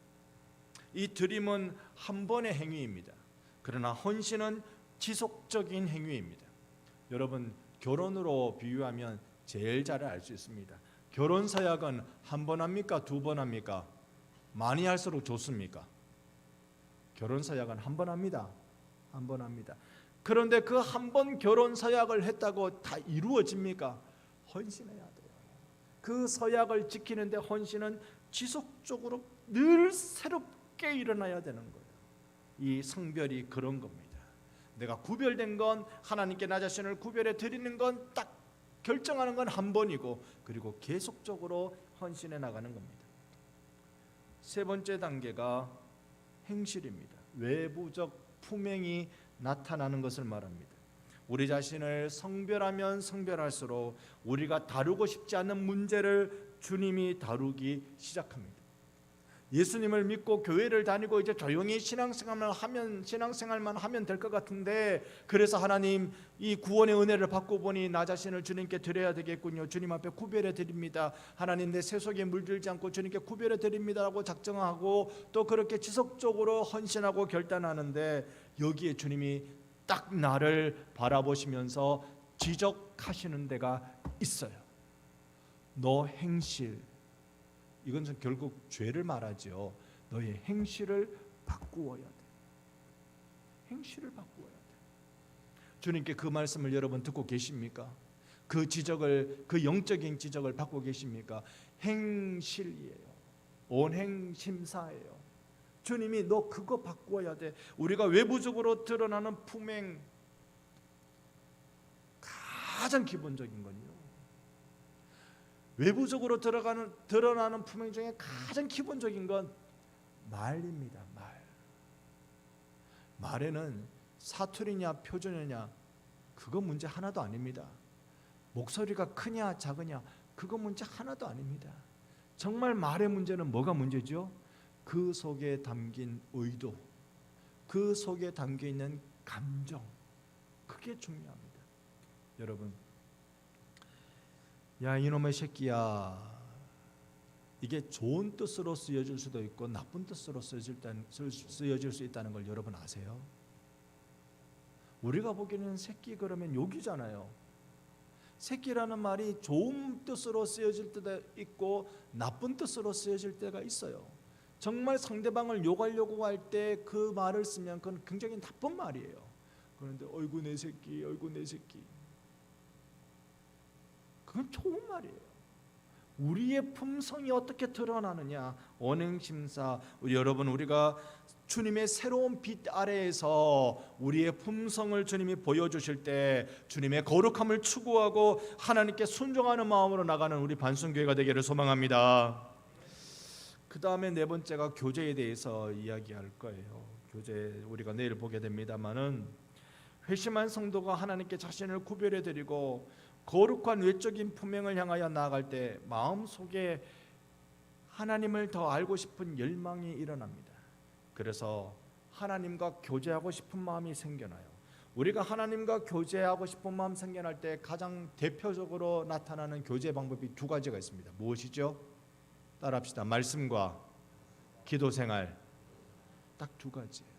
이 드림은 한 번의 행위입니다. 그러나 헌신은 지속적인 행위입니다. 여러분, 결혼으로 비유하면 제일 잘 알 수 있습니다. 결혼 서약은 한 번 합니까? 두 번 합니까? 많이 할수록 좋습니까? 결혼 서약은 한 번 합니다. 한 번 합니다. 그런데 그 한 번 결혼 서약을 했다고 다 이루어집니까? 헌신해야 돼요. 그 서약을 지키는데 헌신은 지속적으로 늘 새롭게 일어나야 되는 거예요. 이 성별이 그런 겁니다. 내가 구별된 건, 하나님께 나 자신을 구별해 드리는 건 딱 결정하는 건 한 번이고, 그리고 계속적으로 헌신해 나가는 겁니다. 세 번째 단계가 행실입니다. 외부적 품행이 나타나는 것을 말합니다. 우리 자신을 성별하면 성별할수록 우리가 다루고 싶지 않은 문제를 주님이 다루기 시작합니다. 예수님을 믿고 교회를 다니고 이제 조용히 신앙생활만 하면 될 것 같은데, 그래서 하나님, 이 구원의 은혜를 받고 보니 나 자신을 주님께 드려야 되겠군요. 주님 앞에 구별해 드립니다. 하나님, 내 세속에 물들지 않고 주님께 구별해 드립니다라고 작정하고 또 그렇게 지속적으로 헌신하고 결단하는데, 여기에 주님이 딱 나를 바라보시면서 지적하시는 데가 있어요. 너 행실, 이건 결국 죄를 말하죠. 너의 행실을 바꾸어야 돼. 행실을 바꾸어야 돼. 주님께 그 말씀을 여러분 듣고 계십니까? 그 지적을, 그 영적인 지적을 받고 계십니까? 행실이에요. 온행심사예요. 주님이 너 그거 바꾸어야 돼. 우리가 외부적으로 드러나는 품행, 가장 기본적인 건요, 외부적으로 드러나는 품행 중에 가장 기본적인 건 말입니다. 말에는 사투리냐 표준어냐 그거 문제 하나도 아닙니다. 목소리가 크냐 작으냐 그거 문제 하나도 아닙니다. 정말 말의 문제는 뭐가 문제죠? 그 속에 담긴 의도, 그 속에 담겨있는 감정, 그게 중요합니다. 여러분, 야 이놈의 새끼야, 이게 좋은 뜻으로 쓰여질 수도 있고 나쁜 뜻으로 쓰여질 수 있다는 걸 여러분 아세요? 우리가 보기에는 새끼 그러면 욕이잖아요. 새끼라는 말이 좋은 뜻으로 쓰여질 때도 있고 나쁜 뜻으로 쓰여질 때가 있어요. 정말 상대방을 욕하려고 할 때 그 말을 쓰면 그건 굉장히 나쁜 말이에요. 그런데 어이구 내 새끼, 어이구 내 새끼, 그건 좋은 말이에요. 우리의 품성이 어떻게 드러나느냐, 언행심사. 여러분, 우리가 주님의 새로운 빛 아래에서 우리의 품성을 주님이 보여주실 때 주님의 거룩함을 추구하고 하나님께 순종하는 마음으로 나가는 우리 반순교회가 되기를 소망합니다. 그 다음에 네 번째가 교제에 대해서 이야기할 거예요. 교제, 우리가 내일 보게 됩니다마는 회심한 성도가 하나님께 자신을 구별해드리고 거룩한 외적인 품행을 향하여 나아갈 때 마음속에 하나님을 더 알고 싶은 열망이 일어납니다. 그래서 하나님과 교제하고 싶은 마음이 생겨나요. 우리가 하나님과 교제하고 싶은 마음 생겨날 때 가장 대표적으로 나타나는 교제 방법이 두 가지가 있습니다. 무엇이죠? 따라합시다. 말씀과 기도 생활. 딱 두 가지예요.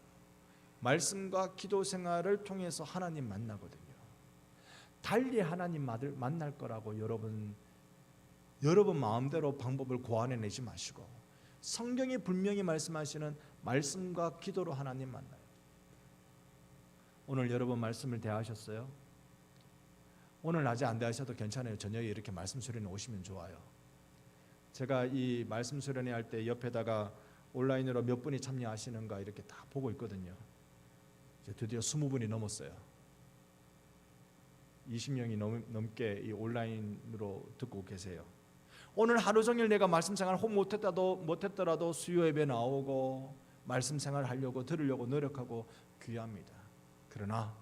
말씀과 기도 생활을 통해서 하나님 만나거든요. 달리 하나님 만날 거라고 여러분 마음대로 방법을 고안해내지 마시고 성경이 분명히 말씀하시는 말씀과 기도로 하나님 만나요. 오늘 여러분 말씀을 대하셨어요? 오늘 낮에 안 대하셔도 괜찮아요. 저녁에 이렇게 말씀 수련회 오시면 좋아요. 제가 이 말씀 수련회 할 때 옆에다가 온라인으로 몇 분이 참여하시는가 이렇게 다 보고 있거든요. 이제 드디어 20분이 넘었어요. 20명이 넘게 이 온라인으로 듣고 계세요. 오늘 하루 종일 내가 말씀 생활 못했더라도 수요 예배 나오고 말씀 생활 하려고 들으려고 노력하고 귀합니다. 그러나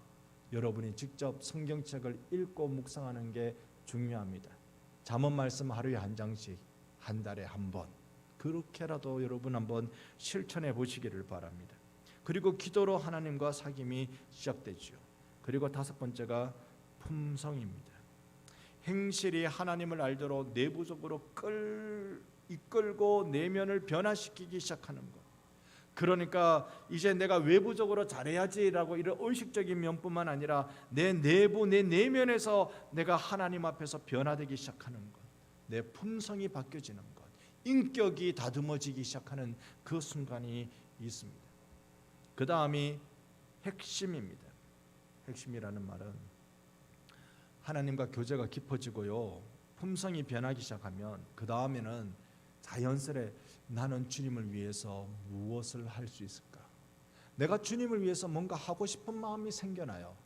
여러분이 직접 성경책을 읽고 묵상하는 게 중요합니다. 잠언 말씀 하루에 한 장씩, 한 달에 한 번, 그렇게라도 여러분 한번 실천해 보시기를 바랍니다. 그리고 기도로 하나님과 사귐이 시작되죠. 그리고 다섯 번째가 품성입니다. 행실이 하나님을 알도록 내부적으로 이끌고 내면을 변화시키기 시작하는 것. 그러니까 이제 내가 외부적으로 잘해야지라고 이런 의식적인 면뿐만 아니라 내 내부, 내 내면에서 내가 하나님 앞에서 변화되기 시작하는 것, 내 품성이 바뀌어지는 것, 인격이 다듬어지기 시작하는 그 순간이 있습니다. 그 다음이 핵심입니다. 핵심이라는 말은 하나님과 교제가 깊어지고요, 품성이 변하기 시작하면 그 다음에는 자연스레 나는 주님을 위해서 무엇을 할 수 있을까? 내가 주님을 위해서 뭔가 하고 싶은 마음이 생겨나요.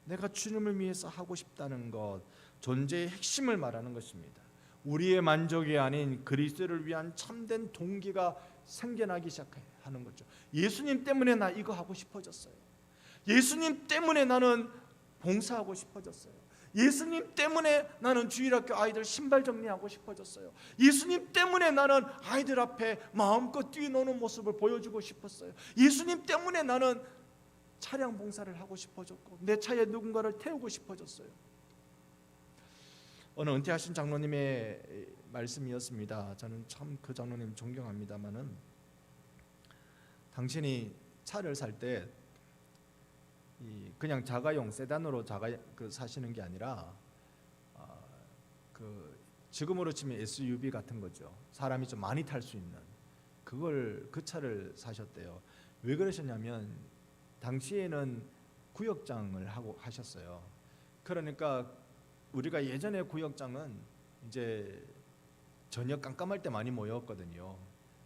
내가 주님을 위해서 하고 싶다는 것, 존재의 핵심을 말하는 것입니다. 우리의 만족이 아닌 그리스도를 위한 참된 동기가 생겨나기 시작하는 거죠. 예수님 때문에 나 이거 하고 싶어졌어요. 예수님 때문에 나는 봉사하고 싶어졌어요. 예수님 때문에 나는 주일학교 아이들 신발 정리하고 싶어졌어요. 예수님 때문에 나는 아이들 앞에 마음껏 뛰노는 모습을 보여주고 싶었어요. 예수님 때문에 나는 차량 봉사를 하고 싶어졌고 내 차에 누군가를 태우고 싶어졌어요. 어느 은퇴하신 장로님의 말씀이었습니다. 저는 참 그 장로님 존경합니다마는 당신이 차를 살 때 그냥 자가용 세단으로 사시는 게 아니라 지금으로 치면 SUV 같은 거죠. 사람이 좀 많이 탈 수 있는 그 차를 사셨대요. 왜 그러셨냐면 당시에는 구역장을 하셨어요. 그러니까 우리가 예전에 구역장은 이제 저녁 깜깜할 때 많이 모였거든요.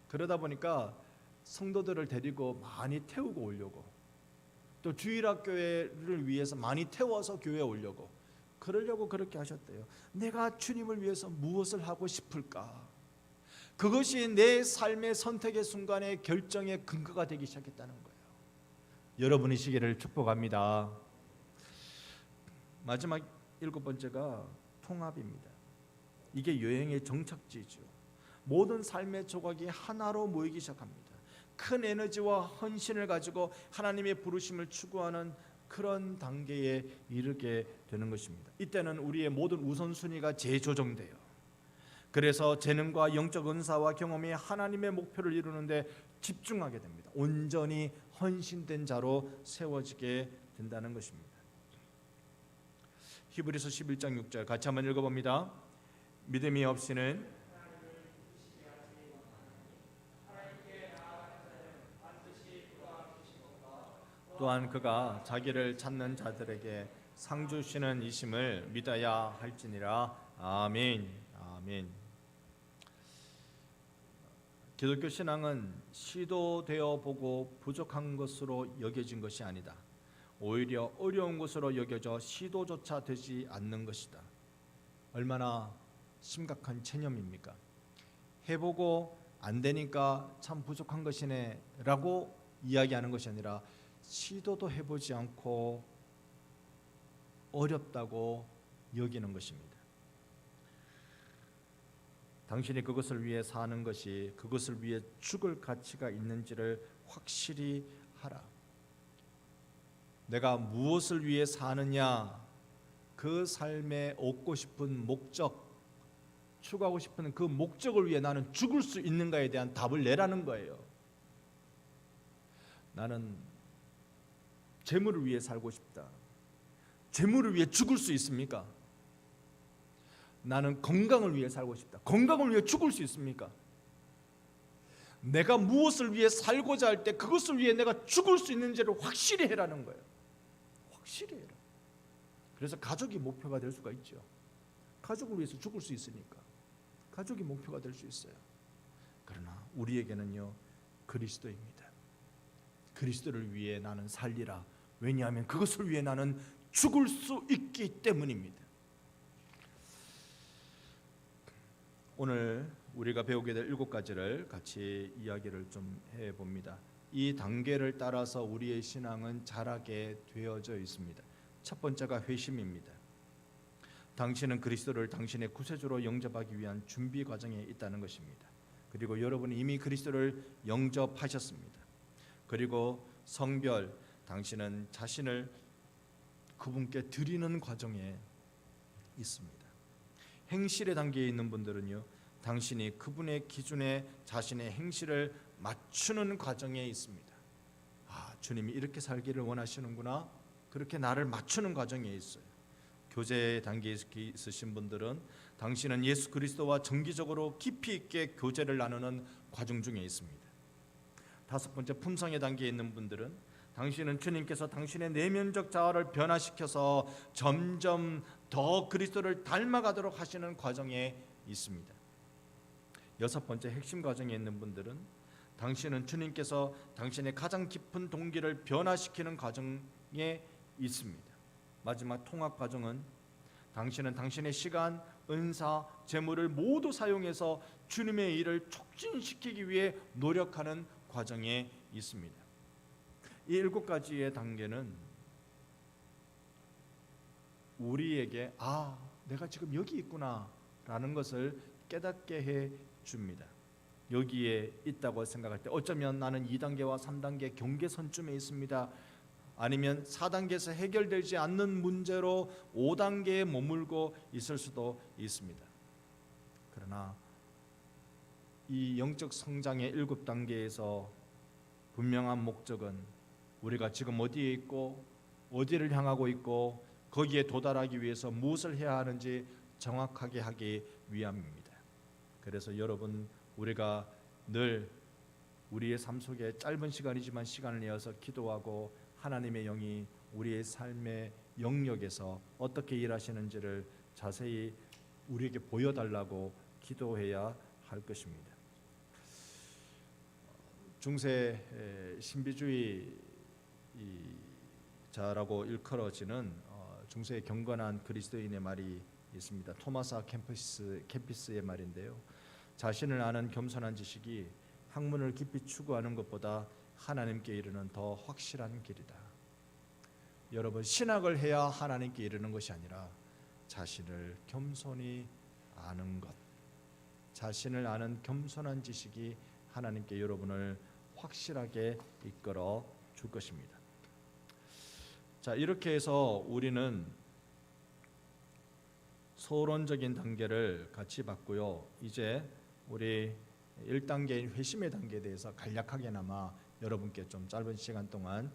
그러다 보니까 성도들을 데리고 많이 태우고 오려고, 또 주일학교를 위해서 많이 태워서 교회에 오려고, 그러려고 그렇게 하셨대요. 내가 주님을 위해서 무엇을 하고 싶을까? 그것이 내 삶의 선택의 순간에 결정의 근거가 되기 시작했다는 거예요. 여러분이시기를 축복합니다. 마지막 일곱 번째가 통합입니다. 이게 여행의 정착지죠. 모든 삶의 조각이 하나로 모이기 시작합니다. 큰 에너지와 헌신을 가지고 하나님의 부르심을 추구하는 그런 단계에 이르게 되는 것입니다. 이때는 우리의 모든 우선순위가 재조정돼요. 그래서 재능과 영적 은사와 경험이 하나님의 목표를 이루는데 집중하게 됩니다. 온전히 헌신된 자로 세워지게 된다는 것입니다. 히브리서 11장 6절 같이 한번 읽어봅니다. 믿음이 없이는 또한 그가 자기를 찾는 자들에게 상 주시는 이심을 믿어야 할지니라. 아멘. 아멘. 기독교 신앙은 시도되어 보고 부족한 것으로 여겨진 것이 아니다. 오히려 어려운 것으로 여겨져 시도조차 되지 않는 것이다. 얼마나 심각한 체념입니까? 해보고 안 되니까 참 부족한 것이네 라고 이야기하는 것이 아니라 시도도 해보지 않고 어렵다고 여기는 것입니다. 당신이 그것을 위해 사는 것이 그것을 위해 죽을 가치가 있는지를 확실히 하라. 내가 무엇을 위해 사느냐, 그 삶에 얻고 싶은 목적, 추구하고 싶은 그 목적을 위해 나는 죽을 수 있는가에 대한 답을 내라는 거예요. 나는 재물을 위해 살고 싶다. 재물을 위해 죽을 수 있습니까? 나는 건강을 위해 살고 싶다. 건강을 위해 죽을 수 있습니까? 내가 무엇을 위해 살고자 할 때 그것을 위해 내가 죽을 수 있는지를 확실히 해라는 거예요. 확실히 해라. 그래서 가족이 목표가 될 수가 있죠. 가족을 위해서 죽을 수 있으니까 가족이 목표가 될 수 있어요. 그러나 우리에게는요, 그리스도입니다. 그리스도를 위해 나는 살리라. 왜냐하면 그것을 위해 나는 죽을 수 있기 때문입니다. 오늘 우리가 배우게 될 7가지를 같이 이야기를 좀 해봅니다. 이 단계를 따라서 우리의 신앙은 자라게 되어져 있습니다. 첫 번째가 회심입니다. 당신은 그리스도를 당신의 구세주로 영접하기 위한 준비 과정에 있다는 것입니다. 그리고 여러분이 이미 그리스도를 영접하셨습니다. 그리고 성별, 당신은 자신을 그분께 드리는 과정에 있습니다. 행실의 단계에 있는 분들은요, 당신이 그분의 기준에 자신의 행실을 맞추는 과정에 있습니다. 아, 주님이 이렇게 살기를 원하시는구나. 그렇게 나를 맞추는 과정에 있어요. 교제 단계에 있으신 분들은 당신은 예수 그리스도와 정기적으로 깊이 있게 교제를 나누는 과정 중에 있습니다. 5번째, 품성의 단계에 있는 분들은 당신은 주님께서 당신의 내면적 자아를 변화시켜서 점점 더 그리스도를 닮아가도록 하시는 과정에 있습니다. 6번째, 핵심 과정에 있는 분들은 당신은 주님께서 당신의 가장 깊은 동기를 변화시키는 과정에 있습니다. 마지막 통합 과정은 당신은 당신의 시간, 은사, 재물을 모두 사용해서 주님의 일을 촉진시키기 위해 노력하는 과정에 있습니다. 이 7가지의 단계는 우리에게 내가 지금 여기 있구나 라는 것을 깨닫게 해 줍니다. 여기에 있다고 생각할 때 어쩌면 나는 2단계와 3단계 경계선쯤에 있습니다. 아니면 4단계에서 해결되지 않는 문제로 5단계에 머물고 있을 수도 있습니다. 그러나 이 영적 성장의 7단계에서 분명한 목적은 우리가 지금 어디에 있고 어디를 향하고 있고 거기에 도달하기 위해서 무엇을 해야 하는지 정확하게 하기 위함입니다. 그래서 여러분, 우리가 늘 우리의 삶 속에 짧은 시간이지만 시간을 내어서 기도하고 하나님의 영이 우리의 삶의 영역에서 어떻게 일하시는지를 자세히 우리에게 보여달라고 기도해야 할 것입니다. 중세 신비주의자라고 일컬어지는 중세의 경건한 그리스도인의 말이 있습니다. 토마스 캠피스의 말인데요. 자신을 아는 겸손한 지식이 학문을 깊이 추구하는 것보다 하나님께 이르는 더 확실한 길이다. 여러분, 신학을 해야 하나님께 이르는 것이 아니라 자신을 겸손히 아는 것, 자신을 아는 겸손한 지식이 하나님께 여러분을 확실하게 이끌어 줄 것입니다. 자, 이렇게 해서 우리는 소론적인 단계를 같이 봤고요. 이제 우리 1단계인 회심의 단계에 대해서 간략하게나마 여러분께 좀 짧은 시간 동안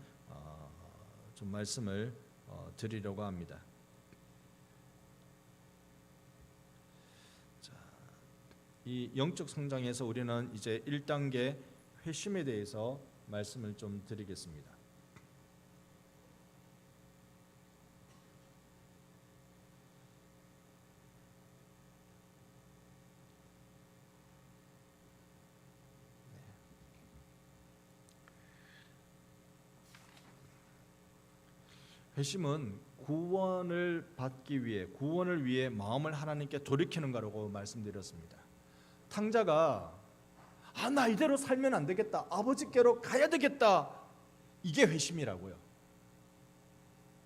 좀 말씀을 드리려고 합니다. 자, 이 영적 성장에서 우리는 이제 1단계 회심에 대해서 말씀을 좀 드리겠습니다. 회심은 구원을 받기 위해, 구원을 위해 마음을 하나님께 돌이키는 거라고 말씀드렸습니다. 탕자가 나 이대로 살면 안 되겠다, 아버지께로 가야 되겠다, 이게 회심이라고요.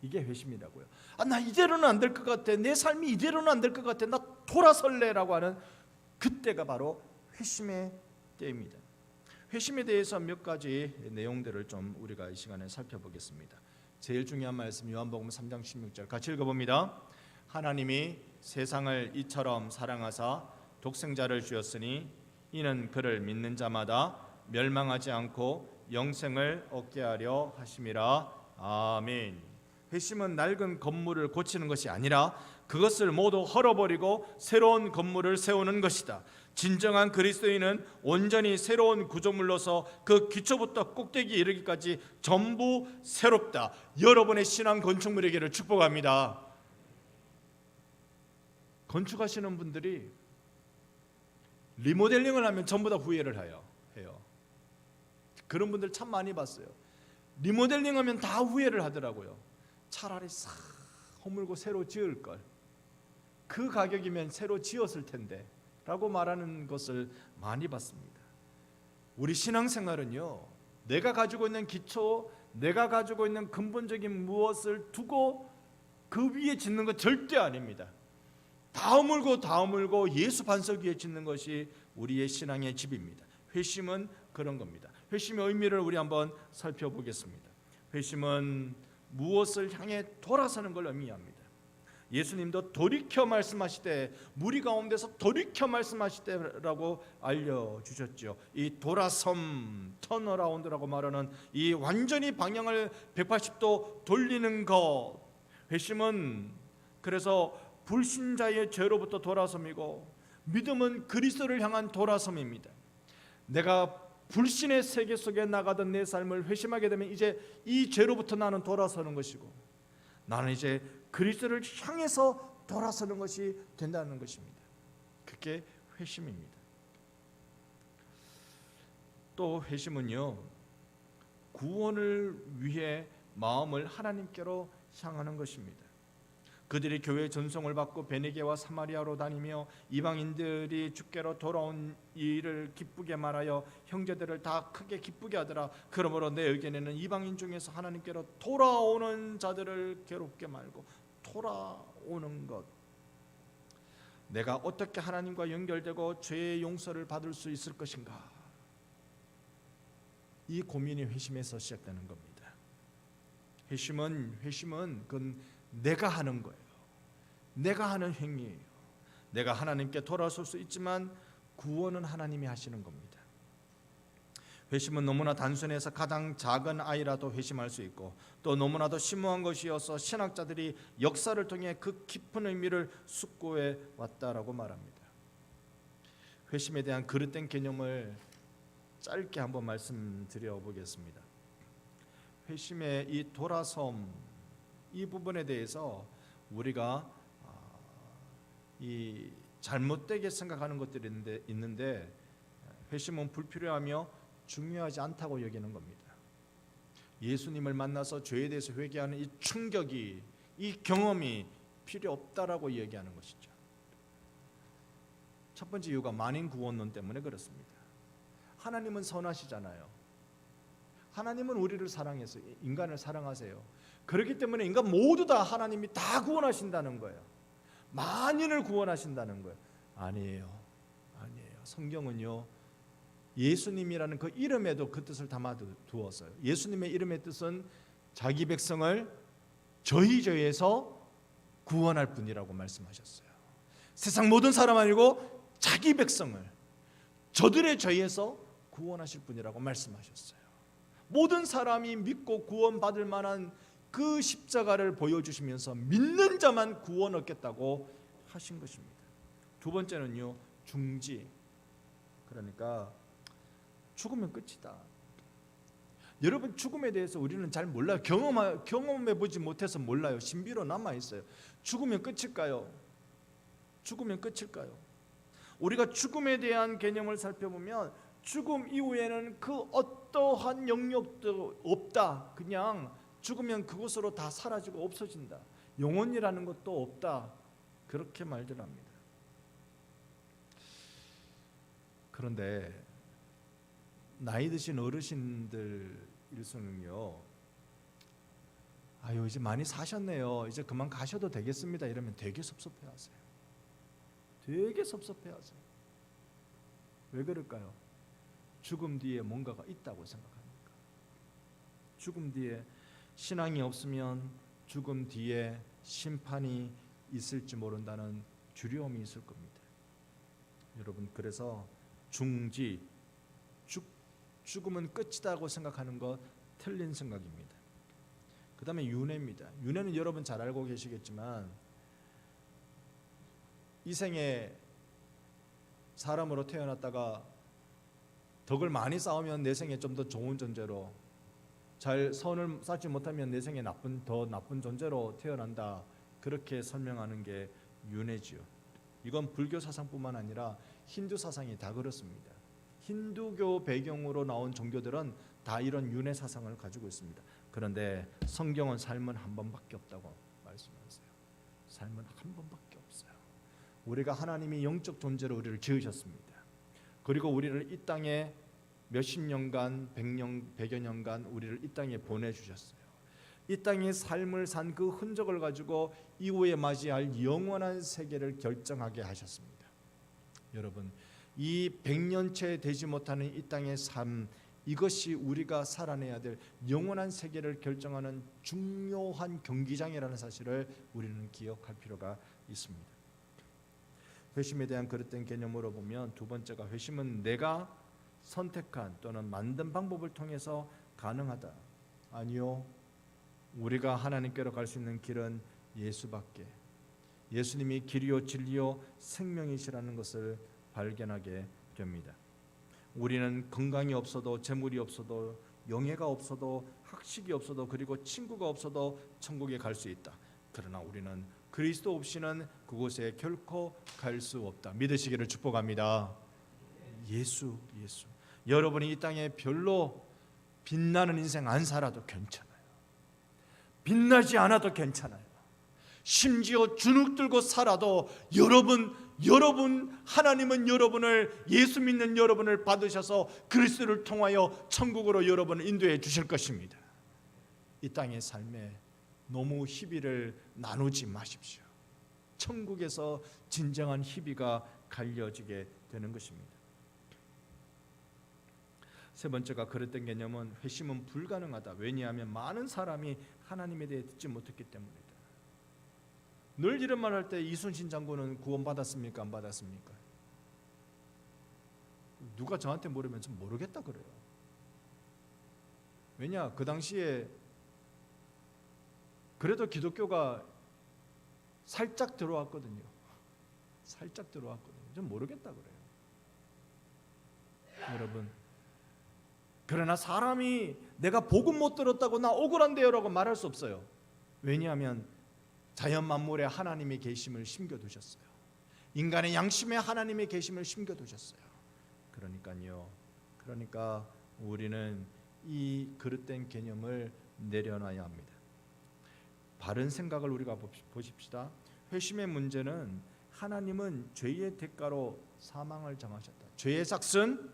이게 회심이라고요. 나 이대로는 안 될 것 같아. 내 삶이 이대로는 안 될 것 같아. 나 돌아설래라고 하는 그때가 바로 회심의 때입니다. 회심에 대해서 몇 가지 내용들을 좀 우리가 이 시간에 살펴보겠습니다. 제일 중요한 말씀 요한복음 3장 16절 같이 읽어봅니다. 하나님이 세상을 이처럼 사랑하사 독생자를 주었으니 이는 그를 믿는 자마다 멸망하지 않고 영생을 얻게 하려 하심이라. 아멘. 회심은 낡은 건물을 고치는 것이 아니라 그것을 모두 헐어버리고 새로운 건물을 세우는 것이다. 진정한 그리스도인은 온전히 새로운 구조물로서 그 기초부터 꼭대기에 이르기까지 전부 새롭다. 여러분의 신앙 건축물에게를 축복합니다. 건축하시는 분들이 리모델링을 하면 전부 다 후회를 해요. 그런 분들 참 많이 봤어요. 리모델링하면 다 후회를 하더라고요. 차라리 싹 허물고 새로 지을 걸. 그 가격이면 새로 지었을 텐데 라고 말하는 것을 많이 봤습니다. 우리 신앙생활은요, 내가 가지고 있는 기초, 내가 가지고 있는 근본적인 무엇을 두고 그 위에 짓는 것 절대 아닙니다. 다 허물고 예수 반석 위에 짓는 것이 우리의 신앙의 집입니다. 회심은 그런 겁니다. 회심의 의미를 우리 한번 살펴보겠습니다. 회심은 무엇을 향해 돌아서는 걸 의미합니다. 예수님도 돌이켜 말씀하시되 무리 가운데서 돌이켜 말씀하시되라고 알려주셨죠. 이 돌아섬, 턴어라운드라고 말하는 이 완전히 방향을 180도 돌리는 것, 회심은 그래서 불신자의 죄로부터 돌아섬이고 믿음은 그리스도를 향한 돌아섬입니다. 내가 불신의 세계 속에 나가던 내 삶을 회심하게 되면 이제 이 죄로부터 나는 돌아서는 것이고 나는 이제 그리스도를 향해서 돌아서는 것이 된다는 것입니다. 그게 회심입니다. 또 회심은요, 구원을 위해 마음을 하나님께로 향하는 것입니다. 그들이 교회 전송을 받고 베네게와 사마리아로 다니며 이방인들이 주께로 돌아온 일을 기쁘게 말하여 형제들을 다 크게 기쁘게 하더라. 그러므로 내 의견에는 이방인 중에서 하나님께로 돌아오는 자들을 괴롭게 말고 돌아오는 것, 내가 어떻게 하나님과 연결되고 죄의 용서를 받을 수 있을 것인가, 이 고민이 회심에서 시작되는 겁니다. 회심은 그건 내가 하는 거예요. 내가 하는 행위예요. 내가 하나님께 돌아설 수 있지만 구원은 하나님이 하시는 겁니다. 회심은 너무나 단순해서 가장 작은 아이라도 회심할 수 있고 또 너무나도 심오한 것이어서 신학자들이 역사를 통해 그 깊은 의미를 숙고해 왔다라고 말합니다. 회심에 대한 그릇된 개념을 짧게 한번 말씀드려 보겠습니다. 회심의 이 돌아섬, 이 부분에 대해서 우리가 이 잘못되게 생각하는 것들이 있는데 회심은 불필요하며 중요하지 않다고 여기는 겁니다. 예수님을 만나서 죄에 대해서 회개하는 이 충격이, 이 경험이 필요 없다라고 얘기하는 것이죠. 첫 번째 이유가 만인 구원론 때문에 그렇습니다. 하나님은 선하시잖아요. 하나님은 우리를 사랑해서 인간을 사랑하세요. 그렇기 때문에 인간 모두 다 하나님이 다 구원하신다는 거예요. 만인을 구원하신다는 거예요. 아니에요. 성경은요, 예수님이라는 그 이름에도 그 뜻을 담아 두었어요. 예수님의 이름의 뜻은 자기 백성을 저희 죄에서 구원할 분이라고 말씀하셨어요. 세상 모든 사람 아니고 자기 백성을 저들의 죄에서 구원하실 분이라고 말씀하셨어요. 모든 사람이 믿고 구원받을 만한 그 십자가를 보여주시면서 믿는 자만 구원 얻겠다고 하신 것입니다. 두 번째는요, 중지. 그러니까 죽으면 끝이다. 여러분, 죽음에 대해서 우리는 잘 몰라요. 경험해보지 못해서 몰라요. 신비로 남아있어요. 죽으면 끝일까요? 우리가 죽음에 대한 개념을 살펴보면 죽음 이후에는 그 어떠한 영역도 없다. 그냥 죽으면 그것으로 다 사라지고 없어진다. 영혼이라는 것도 없다. 그렇게 말들 합니다. 그런데 나이 드신 어르신들 일수는요, 아유 이제 많이 사셨네요. 이제 그만 가셔도 되겠습니다. 이러면 되게 섭섭해하세요. 되게 섭섭해하세요. 왜 그럴까요? 죽음 뒤에 뭔가가 있다고 생각합니까? 죽음 뒤에 신앙이 없으면 죽음 뒤에 심판이 있을지 모른다는 두려움이 있을 겁니다. 여러분 그래서 죽음은 끝이다고 생각하는 것 틀린 생각입니다. 그 다음에 윤회입니다. 윤회는 여러분 잘 알고 계시겠지만 이 생에 사람으로 태어났다가 덕을 많이 쌓으면 내 생에 좀 더 좋은 존재로, 잘 선을 쌓지 못하면 내 생에 더 나쁜 존재로 태어난다, 그렇게 설명하는 게 윤회지요. 이건 불교 사상뿐만 아니라 힌두 사상이 다 그렇습니다. 힌두교 배경으로 나온 종교들은 다 이런 윤회 사상을 가지고 있습니다. 그런데 성경은 삶은 한 번밖에 없다고 말씀하세요. 삶은 한 번밖에 없어요. 우리가 하나님이 영적 존재로 우리를 지으셨습니다. 그리고 우리를 이 땅에 몇십 년간, 100여 년간 우리를 이 땅에 보내주셨어요. 이 땅의 삶을 산 그 흔적을 가지고 이후에 맞이할 영원한 세계를 결정하게 하셨습니다. 여러분, 이 100년째 되지 못하는 이 땅의 삶, 이것이 우리가 살아내야 될 영원한 세계를 결정하는 중요한 경기장이라는 사실을 우리는 기억할 필요가 있습니다. 회심에 대한 그릇된 개념으로 보면 두 번째가, 회심은 내가 선택한 또는 만든 방법을 통해서 가능하다. 아니요, 우리가 하나님께로 갈 수 있는 길은 예수밖에, 예수님이 길이요 진리요 생명이시라는 것을 발견하게 됩니다. 우리는 건강이 없어도, 재물이 없어도, 영예가 없어도, 학식이 없어도, 그리고 친구가 없어도 천국에 갈 수 있다. 그러나 우리는 그리스도 없이는 그곳에 결코 갈 수 없다. 믿으시기를 축복합니다. 예수. 여러분이 이 땅에 별로 빛나는 인생 안 살아도 괜찮아요. 빛나지 않아도 괜찮아요. 심지어 주눅 들고 살아도 여러분 하나님은 여러분을, 예수 믿는 여러분을 받으셔서 그리스도를 통하여 천국으로 여러분을 인도해 주실 것입니다. 이 땅의 삶에 너무 희비를 나누지 마십시오. 천국에서 진정한 희비가 갈려지게 되는 것입니다. 세 번째가 그릇된 개념은, 회심은 불가능하다. 왜냐하면 많은 사람이 하나님에 대해 듣지 못했기 때문이다. 늘 이런 말 할 때 이순신 장군은 구원받았습니까? 안 받았습니까? 누가 저한테 물으면 좀 모르겠다 그래요. 왜냐? 그 당시에 그래도 기독교가 살짝 들어왔거든요. 좀 모르겠다 그래요. 여러분, 그러나 사람이 내가 복음 못 들었다고 나 억울한데요 라고 말할 수 없어요. 왜냐하면 자연 만물에 하나님의 계심을 심겨두셨어요. 인간의 양심에 하나님의 계심을 심겨두셨어요. 그러니까 우리는 이 그릇된 개념을 내려놔야 합니다. 바른 생각을 우리가 보십시다. 회심의 문제는, 하나님은 죄의 대가로 사망을 정하셨다. 죄의 삭은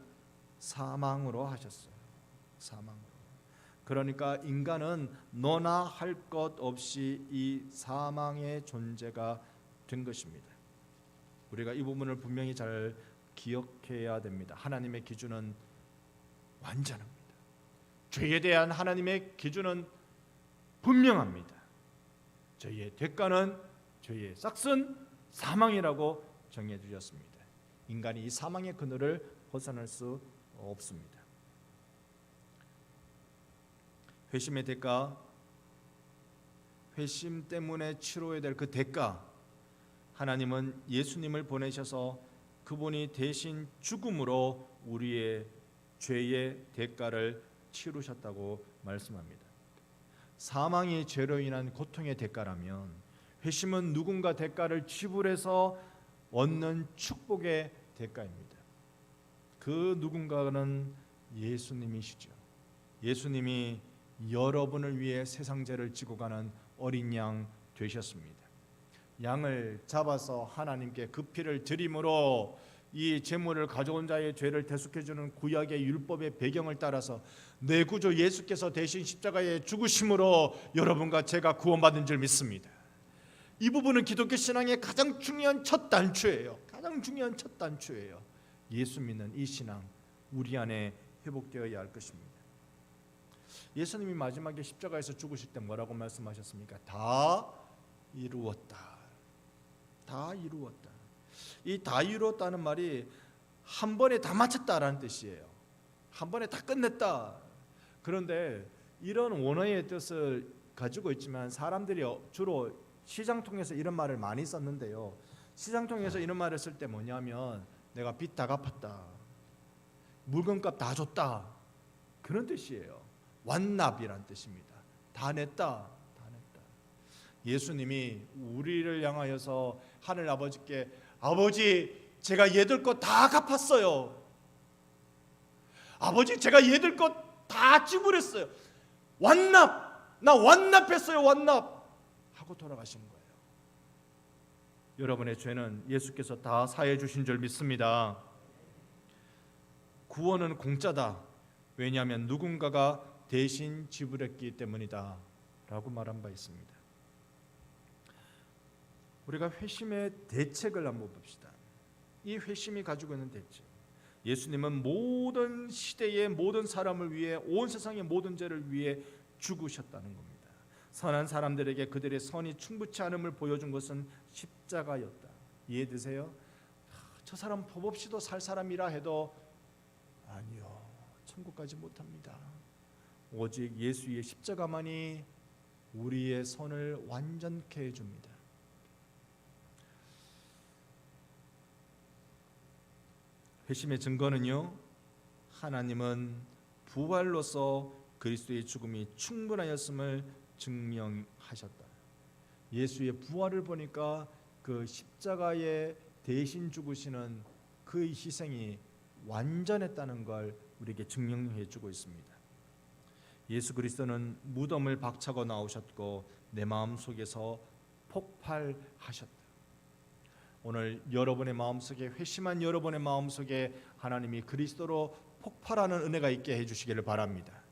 사망으로 하셨어요. 그러니까 인간은 너나 할 것 없이 이 사망의 존재가 된 것입니다. 우리가 이 부분을 분명히 잘 기억해야 됩니다. 하나님의 기준은 완전합니다. 죄에 대한 하나님의 기준은 분명합니다. 죄의 대가는, 죄의 삭은 사망이라고 정해 주셨습니다. 인간이 이 사망의 그늘을 벗어날 수 없습니다. 회심의 대가, 회심 때문에 치러야 될 그 대가, 하나님은 예수님을 보내셔서 그분이 대신 죽음으로 우리의 죄의 대가를 치르셨다고 말씀합니다. 사망이 죄로 인한 고통의 대가라면, 회심은 누군가 대가를 지불해서 얻는 축복의 대가입니다. 그 누군가는 예수님이시죠. 예수님이 여러분을 위해 세상 죄를 지고 가는 어린 양 되셨습니다. 양을 잡아서 하나님께 그 피를 드림으로 이 제물을 가져온 자의 죄를 대속해 주는 구약의 율법의 배경을 따라서 내 구주 예수께서 대신 십자가에 죽으심으로 여러분과 제가 구원받은 줄 믿습니다. 이 부분은 기독교 신앙의 가장 중요한 첫 단추예요. 가장 중요한 첫 단추예요. 예수 믿는 이 신앙 우리 안에 회복되어야 할 것입니다. 예수님이 마지막에 십자가에서 죽으실 때 뭐라고 말씀하셨습니까? 다 이루었다. 다 이루었다. 이 다 이루었다는 말이 한 번에 다 마쳤다라는 뜻이에요. 한 번에 다 끝냈다. 그런데 이런 원어의 뜻을 가지고 있지만 사람들이 주로 시장통에서 이런 말을 많이 썼는데요. 시장통에서 이런 말을 쓸 때 뭐냐면 내가 빚 다 갚았다, 물건값 다 줬다, 그런 뜻이에요. 완납이란 뜻입니다. 다 냈다, 다 냈다. 예수님이 우리를 향하여서 하늘 아버지께 아버지 제가 얘들 것 다 갚았어요. 아버지 제가 얘들 것 다 지불했어요. 완납, 나 완납했어요. 완납 하고 돌아가신 거예요. 여러분의 죄는 예수께서 다 사해 주신 줄 믿습니다. 구원은 공짜다. 왜냐하면 누군가가 대신 지불했기 때문이다 라고 말한 바 있습니다. 우리가 회심의 대책을 한번 봅시다. 이 회심이 가지고 있는 대책, 예수님은 모든 시대의 모든 사람을 위해, 온 세상의 모든 죄를 위해 죽으셨다는 겁니다. 선한 사람들에게 그들의 선이 충분치 않음을 보여준 것은 십자가였다. 이해되세요? 저 사람 법 없이도 살 사람이라 해도 아니요, 천국 가지 못합니다. 오직 예수의 십자가만이 우리의 선을 완전케 해줍니다. 회심의 증거는요, 하나님은 부활로서 그리스도의 죽음이 충분하였음을 증명하셨다. 예수의 부활을 보니까 그 십자가에 대신 죽으시는 그 희생이 완전했다는 걸 우리에게 증명해 주고 있습니다. 예수 그리스도는 무덤을 박차고 나오셨고 내 마음 속에서 폭발하셨다. 오늘 여러분의 마음속에, 회심한 여러분의 마음속에 하나님이 그리스도로 폭발하는 은혜가 있게 해주시기를 바랍니다.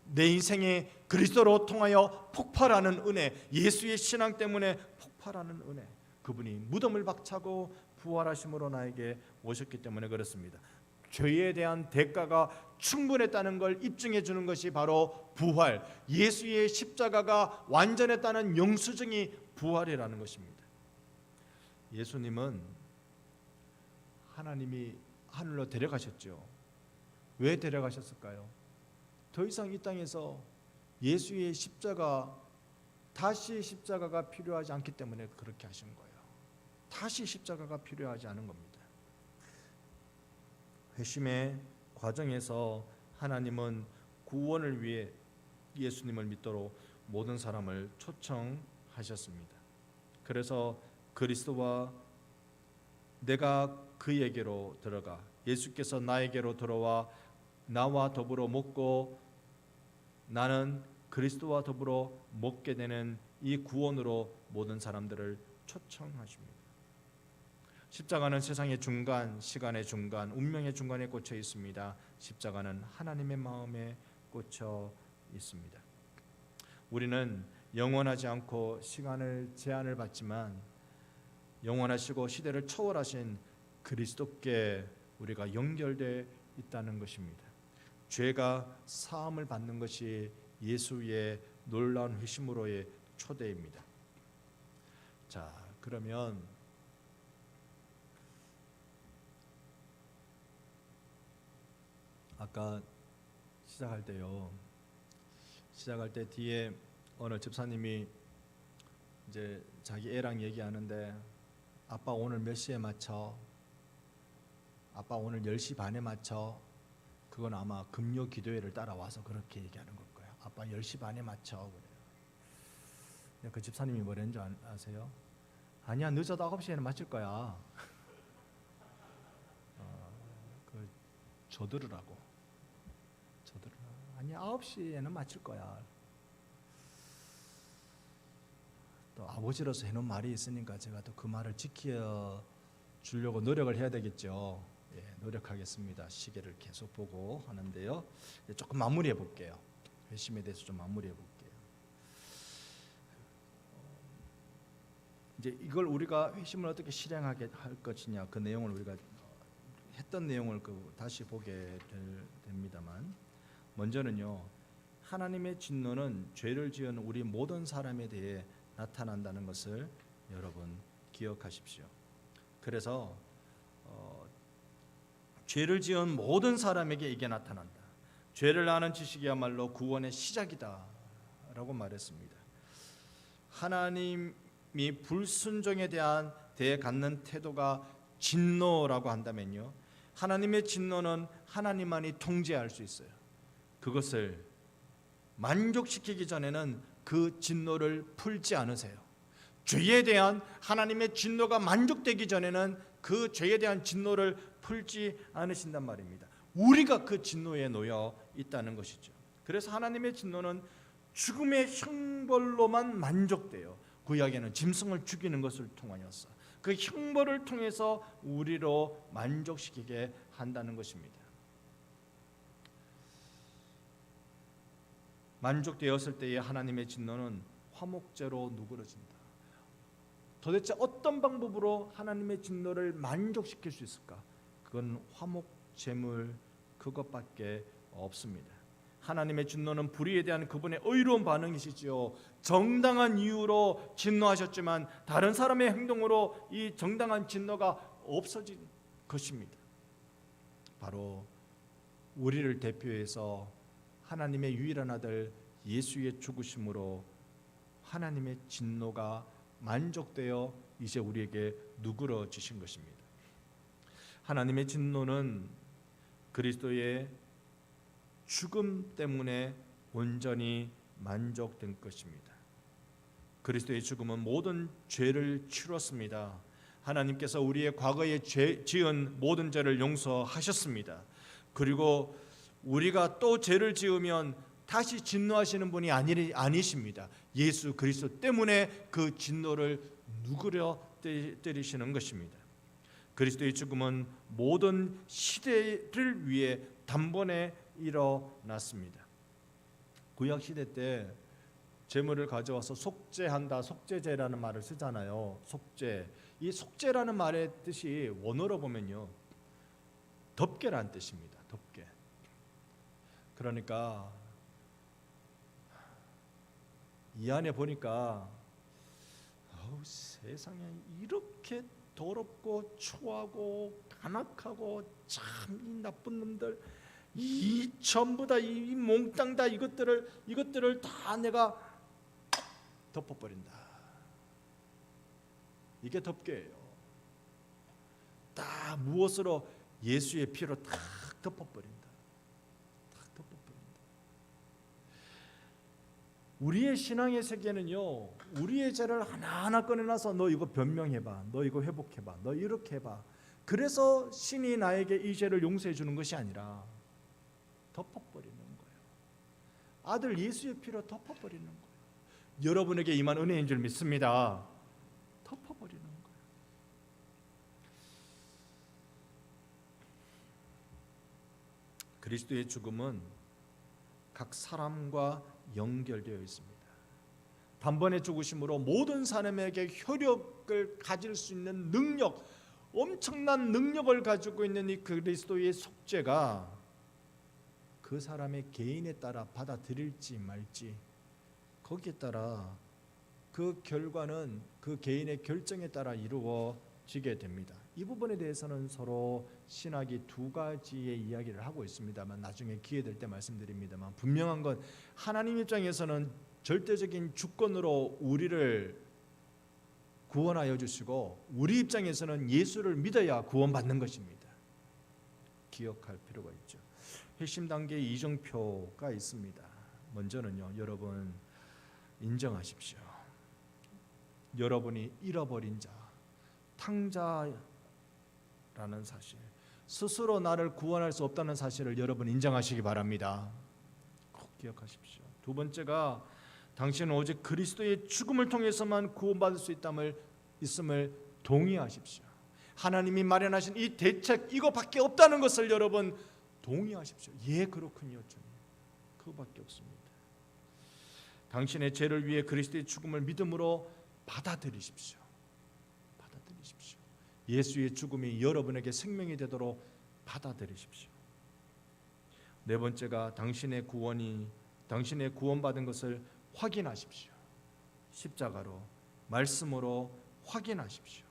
내 인생에 그리스도로 통하여 폭발하는 은혜, 예수의 신앙 때문에 폭발하는 은혜, 그분이 무덤을 박차고 부활하심으로 나에게 오셨기 때문에 그렇습니다. 죄에 대한 대가가 충분했다는 걸 입증해 주는 것이 바로 부활, 예수의 십자가가 완전했다는 영수증이 부활이라는 것입니다. 예수님은 하나님이 하늘로 데려가셨죠. 왜 데려가셨을까요? 더 이상 이 땅에서 예수의 십자가, 다시 십자가가 필요하지 않기 때문에 그렇게 하신 거예요. 다시 십자가가 필요하지 않은 겁니다. 회심의 과정에서 하나님은 구원을 위해 예수님을 믿도록 모든 사람을 초청하셨습니다. 그래서 그리스도와 내가 그에게로 들어가, 예수께서 나에게로 들어와 나와 더불어 먹고 나는 그리스도와 더불어 먹게 되는 이 구원으로 모든 사람들을 초청하십니다. 십자가는 세상의 중간, 시간의 중간, 운명의 중간에 꽂혀 있습니다. 십자가는 하나님의 마음에 꽂혀 있습니다. 우리는 영원하지 않고 시간을 제한을 받지만 영원하시고 시대를 초월하신 그리스도께 우리가 연결되어 있다는 것입니다. 죄가 사함을 받는 것이 예수의 놀라운 회심으로의 초대입니다. 자, 그러면 아까 시작할 때 뒤에 어느 집사님이 이제 자기 애랑 얘기하는데 아빠 오늘 몇 시에 맞춰? 아빠 오늘 10시 반에 맞춰? 그건 아마 금요 기도회를 따라와서 그렇게 얘기하는 걸 거예요. 아빠 10시 반에 맞춰 그래요. 그 집사님이 뭐랬는 줄 아세요? 아니야, 늦어도 9시에는 맞출 거야. 저들으라고. 아니야, 9시에는 맞출 거야. 또 아버지로서 해놓은 말이 있으니까 제가 또 그 말을 지켜 주려고 노력을 해야 되겠죠. 노력하겠습니다. 시계를 계속 보고 하는데요. 조금 마무리해 볼게요. 회심에 대해서 좀 마무리해 볼게요. 이제 이걸 우리가 회심을 어떻게 실행하게 할 것이냐, 그 내용을 우리가 했던 내용을 다시 보게 됩니다만, 먼저는요, 하나님의 진노는 죄를 지은 우리 모든 사람에 대해 나타난다는 것을 여러분 기억하십시오. 그래서 죄를 지은 모든 사람에게 이게 나타난다. 죄를 아는 지식이야말로 구원의 시작이다 라고 말했습니다. 하나님이 불순종에 대한 갖는 태도가 진노라고 한다면요, 하나님의 진노는 하나님만이 통제할 수 있어요. 그것을 만족시키기 전에는 그 진노를 풀지 않으세요. 죄에 대한 하나님의 진노가 만족되기 전에는 그 죄에 대한 진노를 풀지 않으신단 말입니다. 우리가 그 진노에 놓여 있다는 것이죠. 그래서 하나님의 진노는 죽음의 형벌로만 만족돼요. 구약에는 짐승을 죽이는 것을 통하여서 그 형벌을 통해서 우리로 만족시키게 한다는 것입니다. 만족되었을 때에 하나님의 진노는 화목제로 누그러진다. 도대체 어떤 방법으로 하나님의 진노를 만족시킬 수 있을까? 그건 화목제물 그것밖에 없습니다. 하나님의 진노는 불의에 대한 그분의 의로운 반응이시지요. 정당한 이유로 진노하셨지만 다른 사람의 행동으로 이 정당한 진노가 없어진 것입니다. 바로 우리를 대표해서 하나님의 유일한 아들 예수의 죽으심으로 하나님의 진노가 만족되어 이제 우리에게 누그러지신 것입니다. 하나님의 진노는 그리스도의 죽음 때문에 온전히 만족된 것입니다. 그리스도의 죽음은 모든 죄를 치렀습니다. 하나님께서 우리의 과거에 지은 모든 죄를 용서하셨습니다. 그리고 우리가 또 죄를 지으면 다시 진노하시는 분이 아니십니다. 예수 그리스도 때문에 그 진노를 누그러 때리시는 것입니다. 그리스도의 죽음은 모든 시대를 위해 단번에 일어났습니다. 구약 시대 때 제물을 가져와서 속죄한다, 속죄제라는 말을 쓰잖아요. 속죄. 이 속죄라는 말의 뜻이 원어로 보면요, 덮개라는 뜻입니다. 덮개. 그러니까 이 안에 보니까 세상에 이렇게 더럽고 추하고 간악하고 참 나쁜 놈들, 이 전부 다 이 몽땅 다 이것들을 다 내가 덮어버린다. 이게 덮개예요. 다 무엇으로? 예수의 피로 다 덮어버린다. 다 덮어버린다. 우리의 신앙의 세계는요, 우리의 죄를 하나하나 꺼내놔서 너 이거 변명해봐, 너 이거 회복해봐, 너 이렇게 해봐. 그래서 신이 나에게 이 죄를 용서해 주는 것이 아니라 덮어버리는 거예요. 아들 예수의 피로 덮어버리는 거예요. 여러분에게 임한 은혜인 줄 믿습니다. 덮어버리는 거예요. 그리스도의 죽음은 각 사람과 연결되어 있습니다. 단번에 죽으심으로 모든 사람에게 효력을 가질 수 있는 능력, 엄청난 능력을 가지고 있는 이 그리스도의 속죄가 그 사람의 개인에 따라 받아들일지 말지, 거기에 따라 그 결과는 그 개인의 결정에 따라 이루어지게 됩니다. 이 부분에 대해서는 서로 신학이 두 가지의 이야기를 하고 있습니다만 나중에 기회 될 때 말씀드립니다만, 분명한 건 하나님 입장에서는 절대적인 주권으로 우리를 구원하여 주시고, 우리 입장에서는 예수를 믿어야 구원받는 것입니다. 기억할 필요가 있죠. 회심 단계의 이정표가 있습니다. 먼저는요, 여러분 인정하십시오. 여러분이 잃어버린 자, 탕자라는 사실, 스스로 나를 구원할 수 없다는 사실을 여러분 인정하시기 바랍니다. 꼭 기억하십시오. 두 번째가 당신은 오직 그리스도의 죽음을 통해서만 구원받을 수 있음을 동의하십시오. 하나님이 마련하신 이 대책 이거밖에 없다는 것을 여러분 동의하십시오. 예, 그렇군요. 주님. 그거밖에 없습니다. 당신의 죄를 위해 그리스도의 죽음을 믿음으로 받아들이십시오. 받아들이십시오. 예수의 죽음이 여러분에게 생명이 되도록 받아들이십시오. 네 번째가 당신의 구원받은 것을 확인하십시오. 십자가로, 말씀으로 확인하십시오.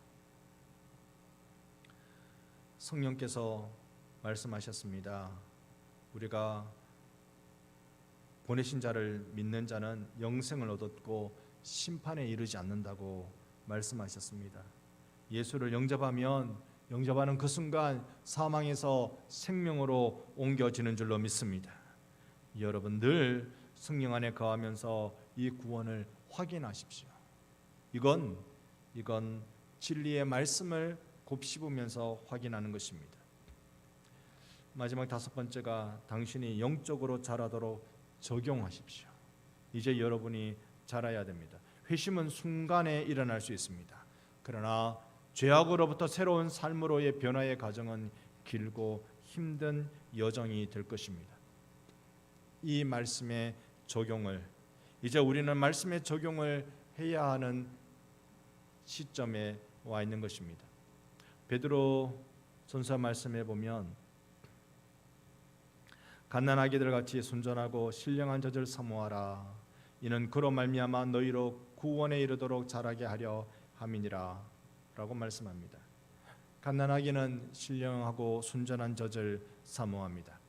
성령께서 말씀하셨습니다. 우리가 보내신 자를 믿는 자는 영생을 얻었고 심판에 이르지 않는다고 말씀하셨습니다. 예수를 영접하는 그 순간 사망에서 생명으로 옮겨지는 줄로 믿습니다. 여러분 늘 성령 안에 거하면서 이 구원을 확인하십시오. 이건 진리의 말씀을 곱씹으면서 확인하는 것입니다. 마지막 다섯 번째가 당신이 영적으로 자라도록 적용하십시오. 이제 여러분이 자라야 됩니다. 회심은 순간에 일어날 수 있습니다. 그러나 죄악으로부터 새로운 삶으로의 변화의 과정은 길고 힘든 여정이 될 것입니다. 이 말씀의 적용을 이제 우리는 말씀의 적용을 해야 하는 시점에 와 있는 것입니다. 베드로 전서 말씀에 보면 갓난아기들 같이 순전하고 신령한 젖을 사모하라. 이는 그로 말미암아 너희로 구원에 이르도록 자라게 하려 함이니라 라고 말씀합니다. 갓난아기는 신령하고 순전한 젖을 사모합니다.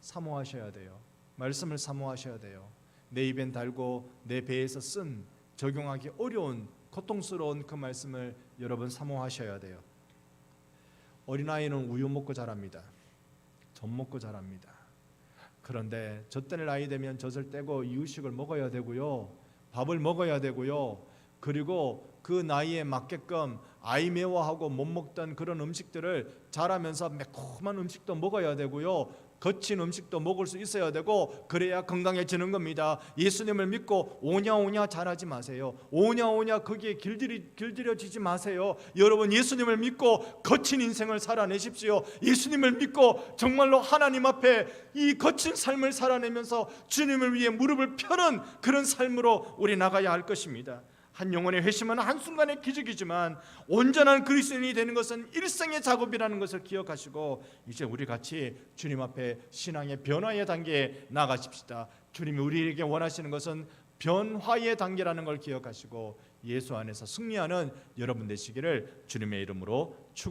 사모하셔야 돼요. 말씀을 사모하셔야 돼요. 내 입엔 달고 내 배에서 쓴 적용하기 어려운 고통스러운 그 말씀을 여러분 사모하셔야 돼요. 어린아이는 우유 먹고 자랍니다. 젖 먹고 자랍니다. 그런데 젖될 나이 되면 젖을 떼고 이유식을 먹어야 되고요. 밥을 먹어야 되고요. 그리고 그 나이에 맞게끔 아이 매워하고 못 먹던 그런 음식들을 자라면서 매콤한 음식도 먹어야 되고요. 거친 음식도 먹을 수 있어야 되고 그래야 건강해지는 겁니다. 예수님을 믿고 오냐오냐 잘하지 마세요. 오냐오냐 거기에 길들여지지 마세요. 여러분 예수님을 믿고 거친 인생을 살아내십시오. 예수님을 믿고 정말로 하나님 앞에 이 거친 삶을 살아내면서 주님을 위해 무릎을 펴는 그런 삶으로 우리 나가야 할 것입니다. 한 영혼의 회심은 한순간의 기적이지만 온전한 그리스도인이 되는 것은 일생의 작업이라는 것을 기억하시고 이제 우리 같이 주님 앞에 신앙의 변화의 단계에 나가십시다. 주님이 우리에게 원하시는 것은 변화의 단계라는 걸 기억하시고 예수 안에서 승리하는 여러분 되시기를 주님의 이름으로 축원합니다.